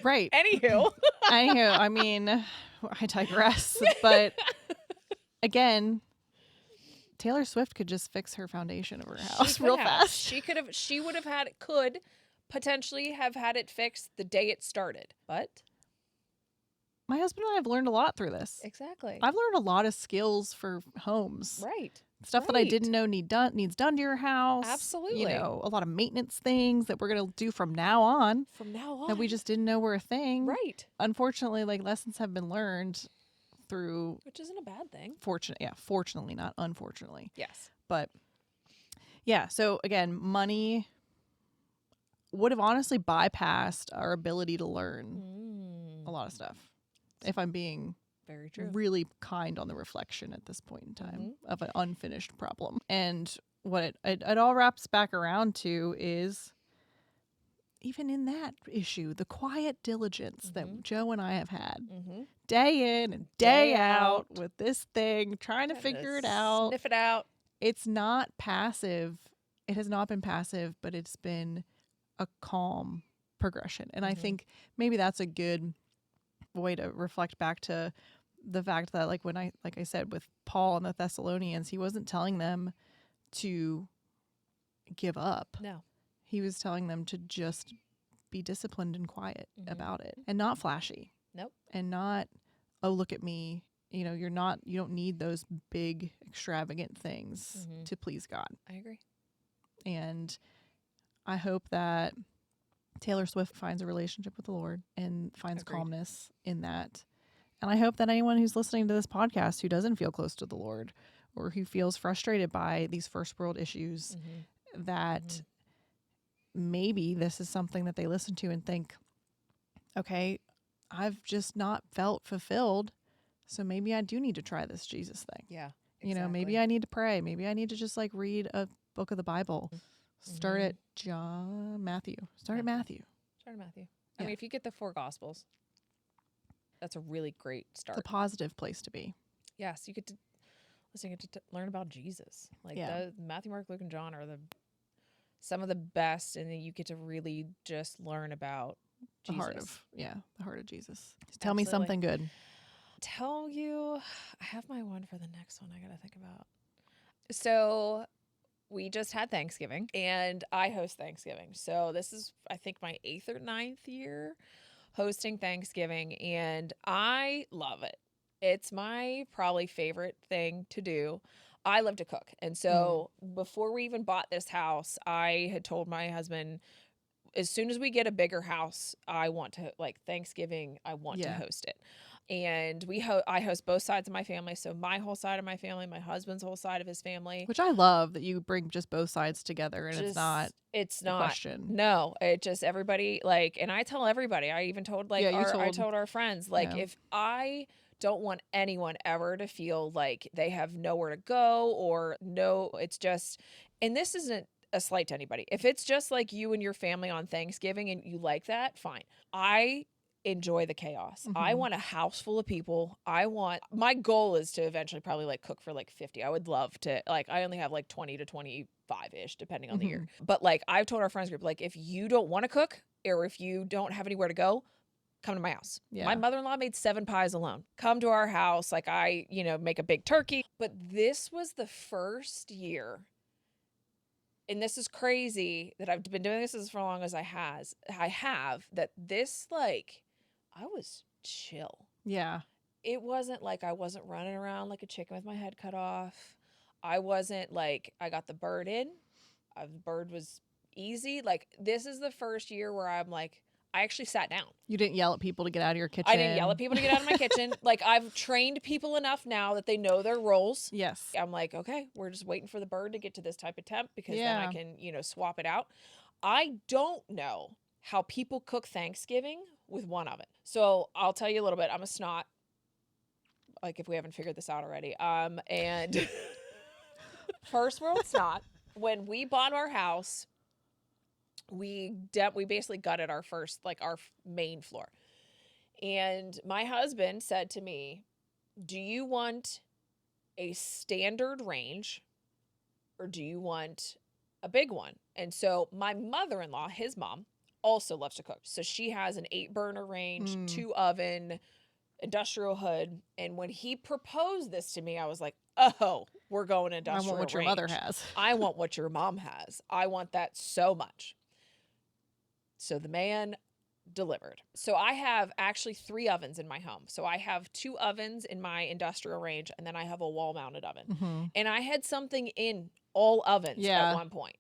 Right. Anywho. Anywho, I mean, I digress. But again, Taylor Swift could just fix her foundation of her house real fast. She could potentially have had it fixed the day it started. But My husband and I have learned a lot through this. exactly. I've learned a lot of skills for homes. Right. Stuff that I Right. didn't know needs done to your house. Absolutely. You know, a lot of maintenance things that we're going to do from now on From now on. that we just didn't know were a thing. Right. Unfortunately, like lessons have been learned through Which isn't a bad thing. fortunately, not unfortunately. Yes. But yeah, so again, money would have honestly bypassed our ability to learn a lot of stuff. If I'm being Very true. really kind on the reflection at this point in time of an unfinished problem. And what it all wraps back around to is even in that issue, the quiet diligence that Joe and I have had day in and day out with this thing, trying to figure it out. Sniff it out. It's not passive. It has not been passive, but it's been a calm progression. And I think maybe that's a good way to reflect back to the fact that like I said with Paul and the Thessalonians, he wasn't telling them to give up. No. He was telling them to just be disciplined and quiet about it and not flashy. Nope. And not, oh, look at me. You know, you don't need those big extravagant things to please God. I agree. And I hope that Taylor Swift finds a relationship with the Lord and finds Agreed. calmness in that. And I hope that anyone who's listening to this podcast who doesn't feel close to the Lord or who feels frustrated by these first world issues, that maybe this is something that they listen to and think, okay, I've just not felt fulfilled. So maybe I do need to try this Jesus thing. Yeah. You know, maybe I need to pray. Maybe I need to just like read a book of the Bible. Start at Matthew. Start at Matthew. Start at Matthew. Yeah. I mean, if you get the 4 Gospels, that's a really great start. It's a positive place to be. Yes, you get to listen. You get to learn about Jesus. Like Matthew, Mark, Luke, and John are some of the best, and then you get to really just learn about The Jesus. the heart of Jesus. Tell me Absolutely. something good. Tell you, I have my one for the next one I got to think about. So we just had Thanksgiving, and I host Thanksgiving. So this is, I think, my 8th or 9th year hosting Thanksgiving, and I love it. It's my probably favorite thing to do. I love to cook. And so before we even bought this house, I had told my husband, as soon as we get a bigger house, I want to, like, Thanksgiving, I want to host it. And I host both sides of my family. So my whole side of my family, my husband's whole side of his family. Which I love that you bring just both sides together and it's not a question. No, it just everybody, like, and I tell everybody, I even told I told our friends, like, if I don't want anyone ever to feel like they have nowhere to go or no, it's just, and this isn't a slight to anybody. If it's just like you and your family on Thanksgiving and you like that, fine. I enjoy the chaos. I want a house full of people. My goal is to eventually probably like cook for like 50. I would love to, like, I only have like 20 to 25-ish depending on the year. But like I've told our friends group, like, if you don't want to cook or if you don't have anywhere to go, come to my house. Yeah. My mother-in-law made 7 pies alone. Come to our house. Like I, make a big turkey. But this was the first year, and this is crazy that I've been doing this as long as I have, that this, like, I was chill. Yeah. It wasn't like I wasn't running around like a chicken with my head cut off. I wasn't like, I got the bird in. The bird was easy. Like, this is the first year where I'm like, I actually sat down. You didn't yell at people to get out of your kitchen. I didn't yell at people to get out of my kitchen. Like, I've trained people enough now that they know their roles. Yes. I'm like, okay, we're just waiting for the bird to get to this type of temp because then I can, swap it out. I don't know how people cook Thanksgiving with one oven. So I'll tell you a little bit. I'm a snot. Like, if we haven't figured this out already. And first world snot. When we bought our house, we basically gutted our main floor. And my husband said to me, do you want a standard range or do you want a big one? And so my mother-in-law, his mom, also loves to cook. So she has an 8-burner range, 2 oven, industrial hood. And when he proposed this to me, I was like, oh, we're going industrial range. I want what your mother has. I want what your mom has. I want that so much. So the man delivered. So I have actually 3 ovens in my home. So I have 2 ovens in my industrial range, and then I have a wall-mounted oven. And I had something in all ovens at one point.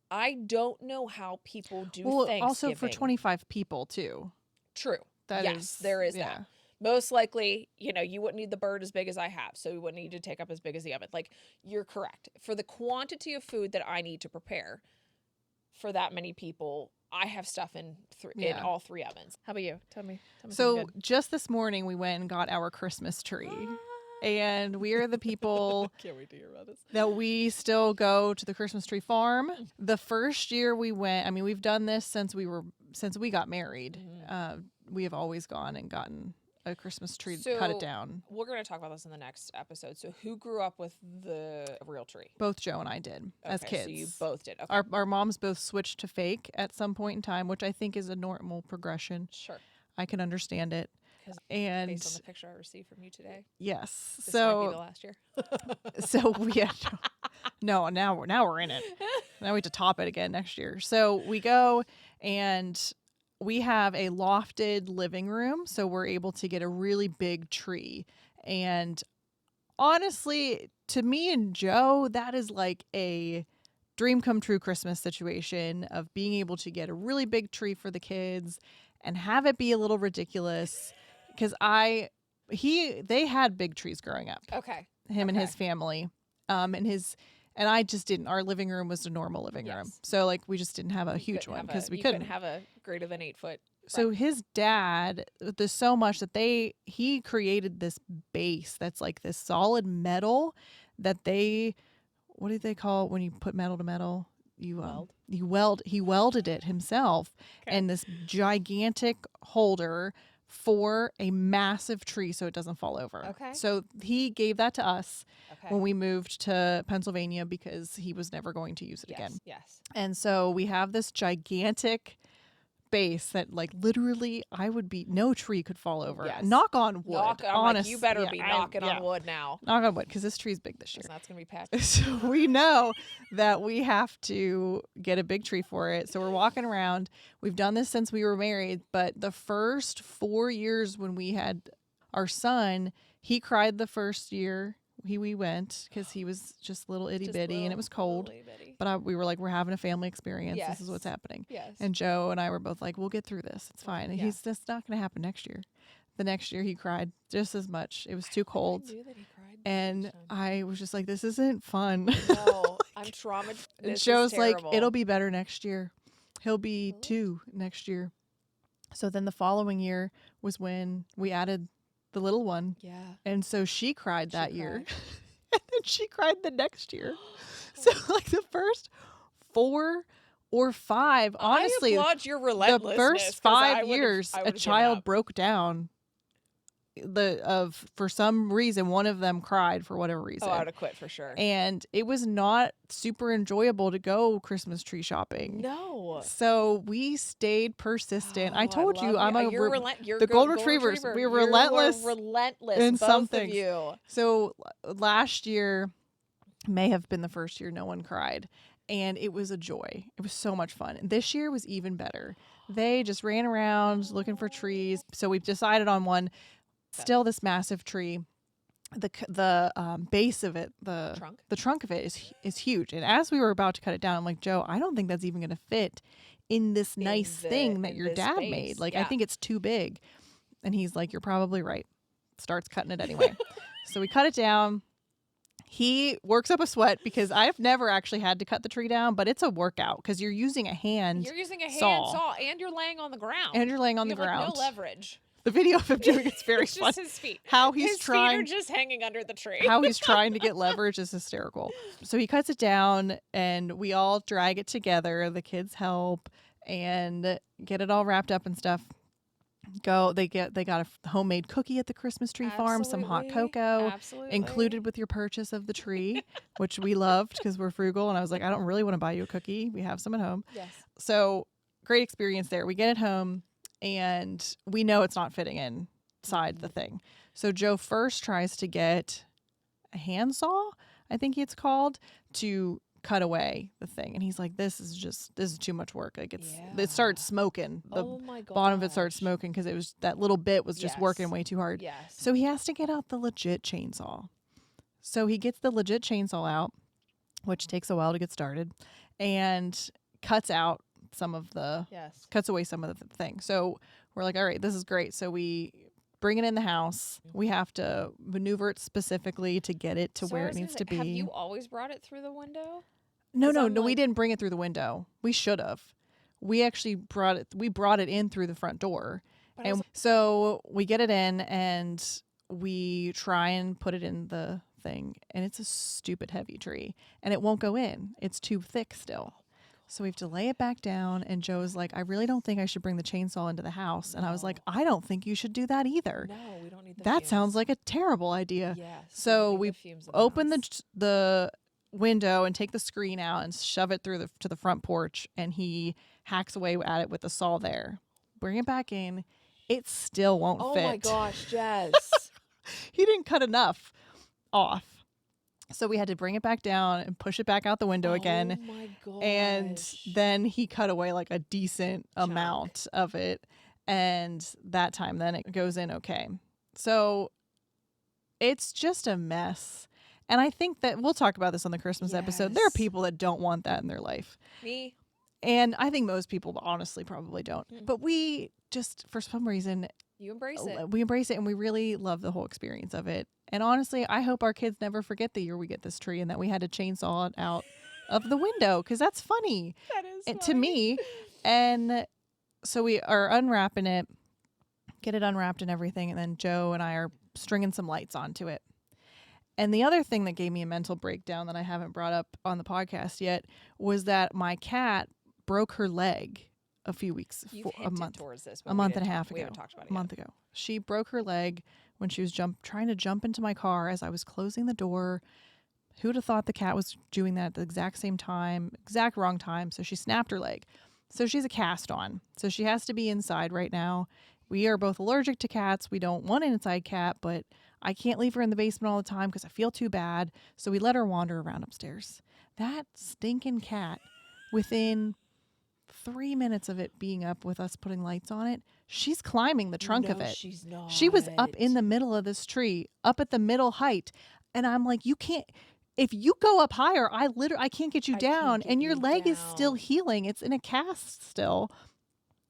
I don't know how people do Thanksgiving. Also for 25 people, too. True. There is that. Most likely, you wouldn't need the bird as big as I have, so you wouldn't need to take up as big as the oven. Like, you're correct. For the quantity of food that I need to prepare for that many people, I have stuff in all 3 ovens. How about you? Tell me. So just this morning, we went and got our Christmas tree. And we are the people can't wait to hear about this. That we still go to the Christmas tree farm. The first year we went, we've done this since we got married. We have always gone and gotten a Christmas tree, cut it down. We're going to talk about this in the next episode. So who grew up with the real tree? Both Joe and I did as kids. So you both did. Okay. Our moms both switched to fake at some point in time, which I think is a normal progression. Sure. I can understand it. And based on the picture I received from you today. Yes. This might be the last year. So now we're in it. Now we have to top it again next year. So we go and we have a lofted living room, so we're able to get a really big tree. And honestly, to me and Joe, that is like a dream come true Christmas situation of being able to get a really big tree for the kids and have it be a little ridiculous. Because they had big trees growing up. Okay. Him and his family. And I just didn't. Our living room was a normal living room. So like we just didn't have a huge one because we couldn't have a greater than 8 foot. So his dad, there's so much that he created this base that's like this solid metal that what do they call it when you put metal to metal? He welded it himself and this gigantic holder for a massive tree so it doesn't fall over. Okay. So he gave that to us when we moved to Pennsylvania because he was never going to use it again. Yes. And so we have this gigantic base that like literally no tree could fall over. Yes. Knock on wood. Honest, you better be knocking on wood now. Knock on wood because this tree's big this year. So that's going to be patchy. So we know that we have to get a big tree for it. So we're walking around. We've done this since we were married, but the first 4 years when we had our son, he cried the first year we went because he was just little itty Just bitty and it was cold. little itty bitty. But we were like, we're having a family experience. This is what's Yes. happening. Yes. And Joe and I were both like, we'll get through this. It's fine. And Yeah. he's just not going to happen next year. The next year he cried just as much. It was too cold. I knew that he cried. And I was just like, this isn't fun. No, I'm traumatized. And Joe's like, it'll be better next year. He'll be Really? 2 next year. So then the following year was when we added the little one. Yeah. And so she cried She that year. cried. And then she cried the next year. So like the first 4 or 5, honestly, I applaud your the relentlessness. first 'cause I 5 would've- years, I a would've given child up. broke down. For some reason, one of them cried for whatever reason. Oh, I would have quit for sure. And it was not super enjoyable to go Christmas tree shopping. No. So we stayed persistent. Oh, I told you, love I'm you're the go- golden retrievers. retriever. We were You relentless relentless. in both some of things. you. So last year may have been the first year no one cried. And it was a joy. It was so much fun. And this year was even better. They just ran around looking for trees. So we've decided on one. Still this massive tree. The base of it, the trunk of it is huge. And as we were about to cut it down, I'm like, Joe, I don't think that's even going to fit in this nice thing that your dad made. Like, I think it's too big. And he's like, you're probably right. Starts cutting it anyway. So we cut it down. He works up a sweat because I've never actually had to cut the tree down, but it's a workout because you're using a hand. You're using a hand saw. saw and you're laying on the ground. And you're laying on You the have, ground. Like, no leverage. The video of him doing it's very It's fun. just his feet. How he's his trying. feet are just hanging under the tree. How he's trying to get leverage is hysterical. So he cuts it down and we all drag it together. The kids help and get it all wrapped up and stuff. They got a homemade cookie at the Christmas tree farm, some hot cocoa included with your purchase of the tree, which we loved because we're frugal. And I was like, I don't really want to buy you a cookie. We have some at home. Yes. So great experience there. We get it home and we know it's not fitting inside the thing. So Joe first tries to get a handsaw, I think it's called, to cut away the thing. And he's like, this is too much work. Like it started smoking. The bottom of it started smoking because it was that little bit was just working way too hard. Yes. So he has to get out the legit chainsaw. So he gets the legit chainsaw out, which takes a while to get started, and cuts out cuts away some of the thing. So we're like, all right, this is great. So we bring it in the house. We have to maneuver it specifically to get it to where it needs to be. Have you always brought it through the window? No, we didn't bring it through the window. We should have. We actually brought it in through the front door. And so we get it in and we try and put it in the thing. And it's a stupid heavy tree. And it won't go in. It's too thick still. So we have to lay it back down. And Joe's like, I really don't think I should bring the chainsaw into the house. And I was like, I don't think you should do that either. No, we don't need the That fumes. sounds like a terrible idea. Yes. So don't we need the fumes in the open house. the window and take the screen out and shove it through to the front porch. And he hacks away at it with the saw there. Bring it back in. It still won't fit. Oh my gosh, Jess. He didn't cut enough off. So we had to bring it back down and push it back out the window again. Oh my gosh. And then he cut away like a decent amount of it. And that time then it goes in okay. So it's just a mess. And I think that we'll talk about this on the Christmas episode. There are people that don't want that in their life. Me. And I think most people honestly probably don't. But we just, for some reason, You embrace it. we embrace it and we really love the whole experience of it. And honestly, I hope our kids never forget the year we get this tree and that we had to chainsaw it out of the window because that's funny. That is funny. To me. And so we are unwrapping it, get it unwrapped and everything. And then Joe and I are stringing some lights onto it. And the other thing that gave me a mental breakdown that I haven't brought up on the podcast yet was that my cat broke her leg a few weeks, a month and a half ago. We haven't talked about it a month ago. She broke her leg when she was trying to jump into my car as I was closing the door. Who'd have thought the cat was doing that at the exact same time, exact wrong time? So she snapped her leg. So she's a cast on. So she has to be inside right now. We are both allergic to cats. We don't want an inside cat, but I can't leave her in the basement all the time because I feel too bad. So we let her wander around upstairs. That stinking cat, within 3 minutes of it being up with us putting lights on it, she's climbing the trunk of it. She's not. She was up in the middle of this tree, up at the middle height. And I'm like, you can't, if you go up higher, I can't get you I can't down. get And your you leg is still down. healing. It's in a cast still.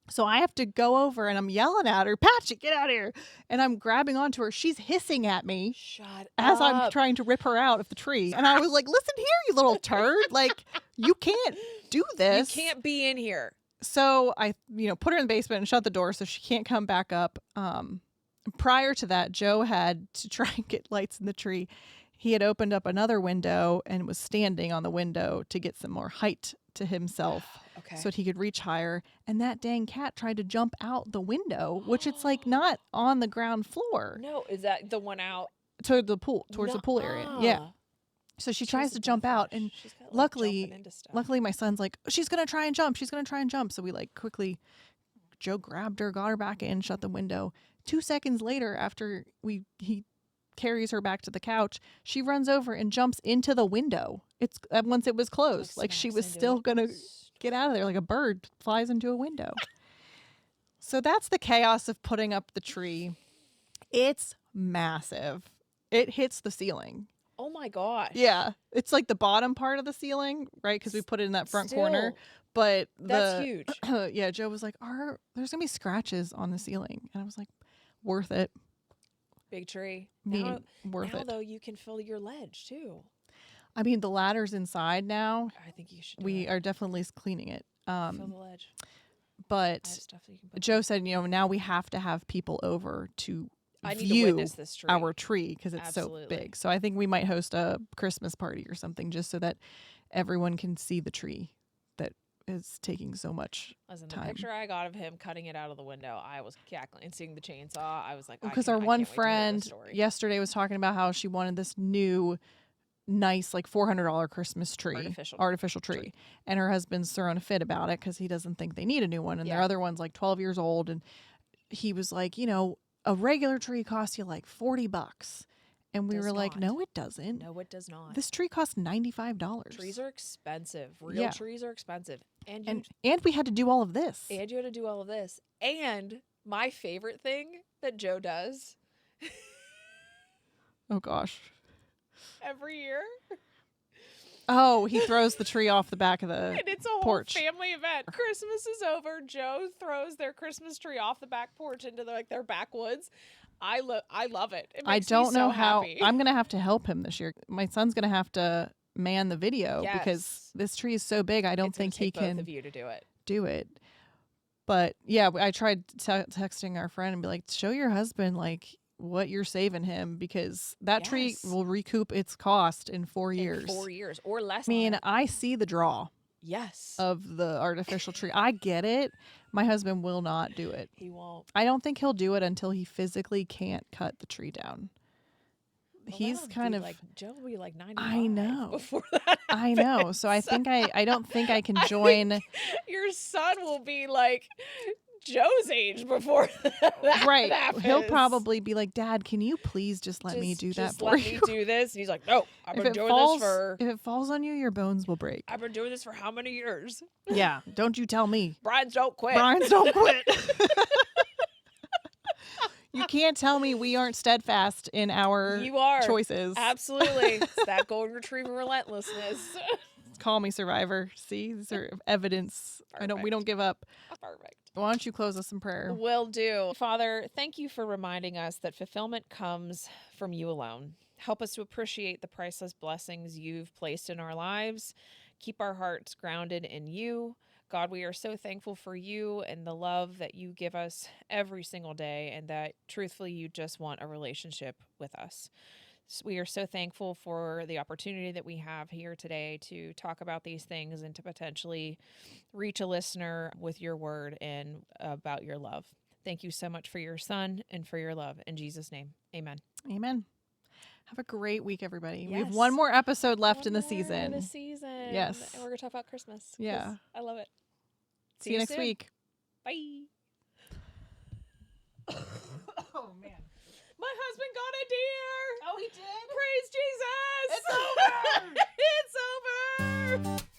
So I have to go over and I'm yelling at her, Patchy, get out of here. And I'm grabbing onto her. She's hissing at me Shut as I'm up. trying to rip her out of the tree. And I was like, listen here, you little turd. Like, you can't do this. You can't be in here. So I, put her in the basement and shut the door so she can't come back up. Prior to that, Joe had to try and get lights in the tree. He had opened up another window and was standing on the window to get some more height to himself. Okay. So that he could reach higher. And that dang cat tried to jump out the window, which it's like not on the ground floor. No, is that the one out? Towards the pool area. Yeah. So she tries to jump out, and luckily my son's like, she's going to try and jump. She's going to try and jump. So we quickly, Joe grabbed her, got her back in, shut the window. 2 seconds later, after he carries her back to the couch, she runs over and jumps into the window. It's once it was closed, like she was still going to get out of there, like a bird flies into a window. So that's the chaos of putting up the tree. It's massive. It hits the ceiling. Oh my gosh. Yeah. It's like the bottom part of the ceiling, right? Because we put it in that front corner. But that's huge. Yeah, Joe was like, there's going to be scratches on the ceiling. And I was like, worth it. Big tree. Worth now, it. though, you can fill your ledge, too. I mean, the ladder's inside now. I think you should We are definitely cleaning it. fill the ledge. But Stuff that you can put Joe said, now we have to have people over to I need view to witness this tree. our tree because it's Absolutely. so big. So I think we might host a Christmas party or something just so that everyone can see the tree that is taking so much Listen, time. the picture I got of him cutting it out of the window, I was cackling. And seeing the chainsaw, I was like, Because our one friend yesterday was talking about how she wanted this new nice $400 Christmas tree, artificial tree, and her husband's throwing a fit about it because he doesn't think they need a new one, and their other one's 12 years old, and he was like, a regular tree costs you $40, and we were like, no, it doesn't. No, it does not. This tree costs $95. Trees are expensive. Real trees are expensive, and we had to do all of this. And you had to do all of this, and my favorite thing that Joe does. Oh gosh. Every year. Oh, he throws the tree off the back of the and it's a whole porch. family event. Christmas is over. Joe throws their Christmas tree off the back porch into their backwoods. I love it. It I makes don't me know so how. happy. I'm gonna have to help him this year. My son's gonna have to man the video because Yes. this tree is so big. I don't It's gonna think he take both can of you to do it. But yeah, I tried texting our friend and be like, show your husband what you're saving him because that tree will recoup its cost in 4 years. In 4 years or less. I mean, I see the draw. Yes. Of the artificial tree. I get it. My husband will not do it. He won't. I don't think he'll do it until he physically can't cut the tree down. Well, He's kind of Joe will be 95. I know. Before that I know. So I think I don't think I can join. Your son will be Joe's age before that Right. happens. He'll probably be like, Dad, can you please just let me do that for let you? me do this. And he's like, no, I've been doing this for. If it falls on you, your bones will break. I've been doing this for how many years? Yeah. Don't you tell me. Brian's don't quit. Brian's don't quit. You can't tell me we aren't steadfast in our choices. Absolutely. It's that golden retriever relentlessness. Call me survivor. See, these are evidence. We don't give up. Perfect. Why don't you close us in prayer? Will do. Father, thank you for reminding us that fulfillment comes from you alone. Help us to appreciate the priceless blessings you've placed in our lives. Keep our hearts grounded in you. God, we are so thankful for you and the love that you give us every single day, and that truthfully, you just want a relationship with us. So we are so thankful for the opportunity that we have here today to talk about these things and to potentially reach a listener with your word and about your love. Thank you so much for your son and for your love. In Jesus' name, amen. Amen. Have a great week, everybody. Yes. We have one more episode left in the season. Yes. And we're going to talk about Christmas. Yeah. I love it. See you next soon. week. Bye. Oh, man. My husband got a deer. Oh, he did? Praise Jesus. It's over. It's over.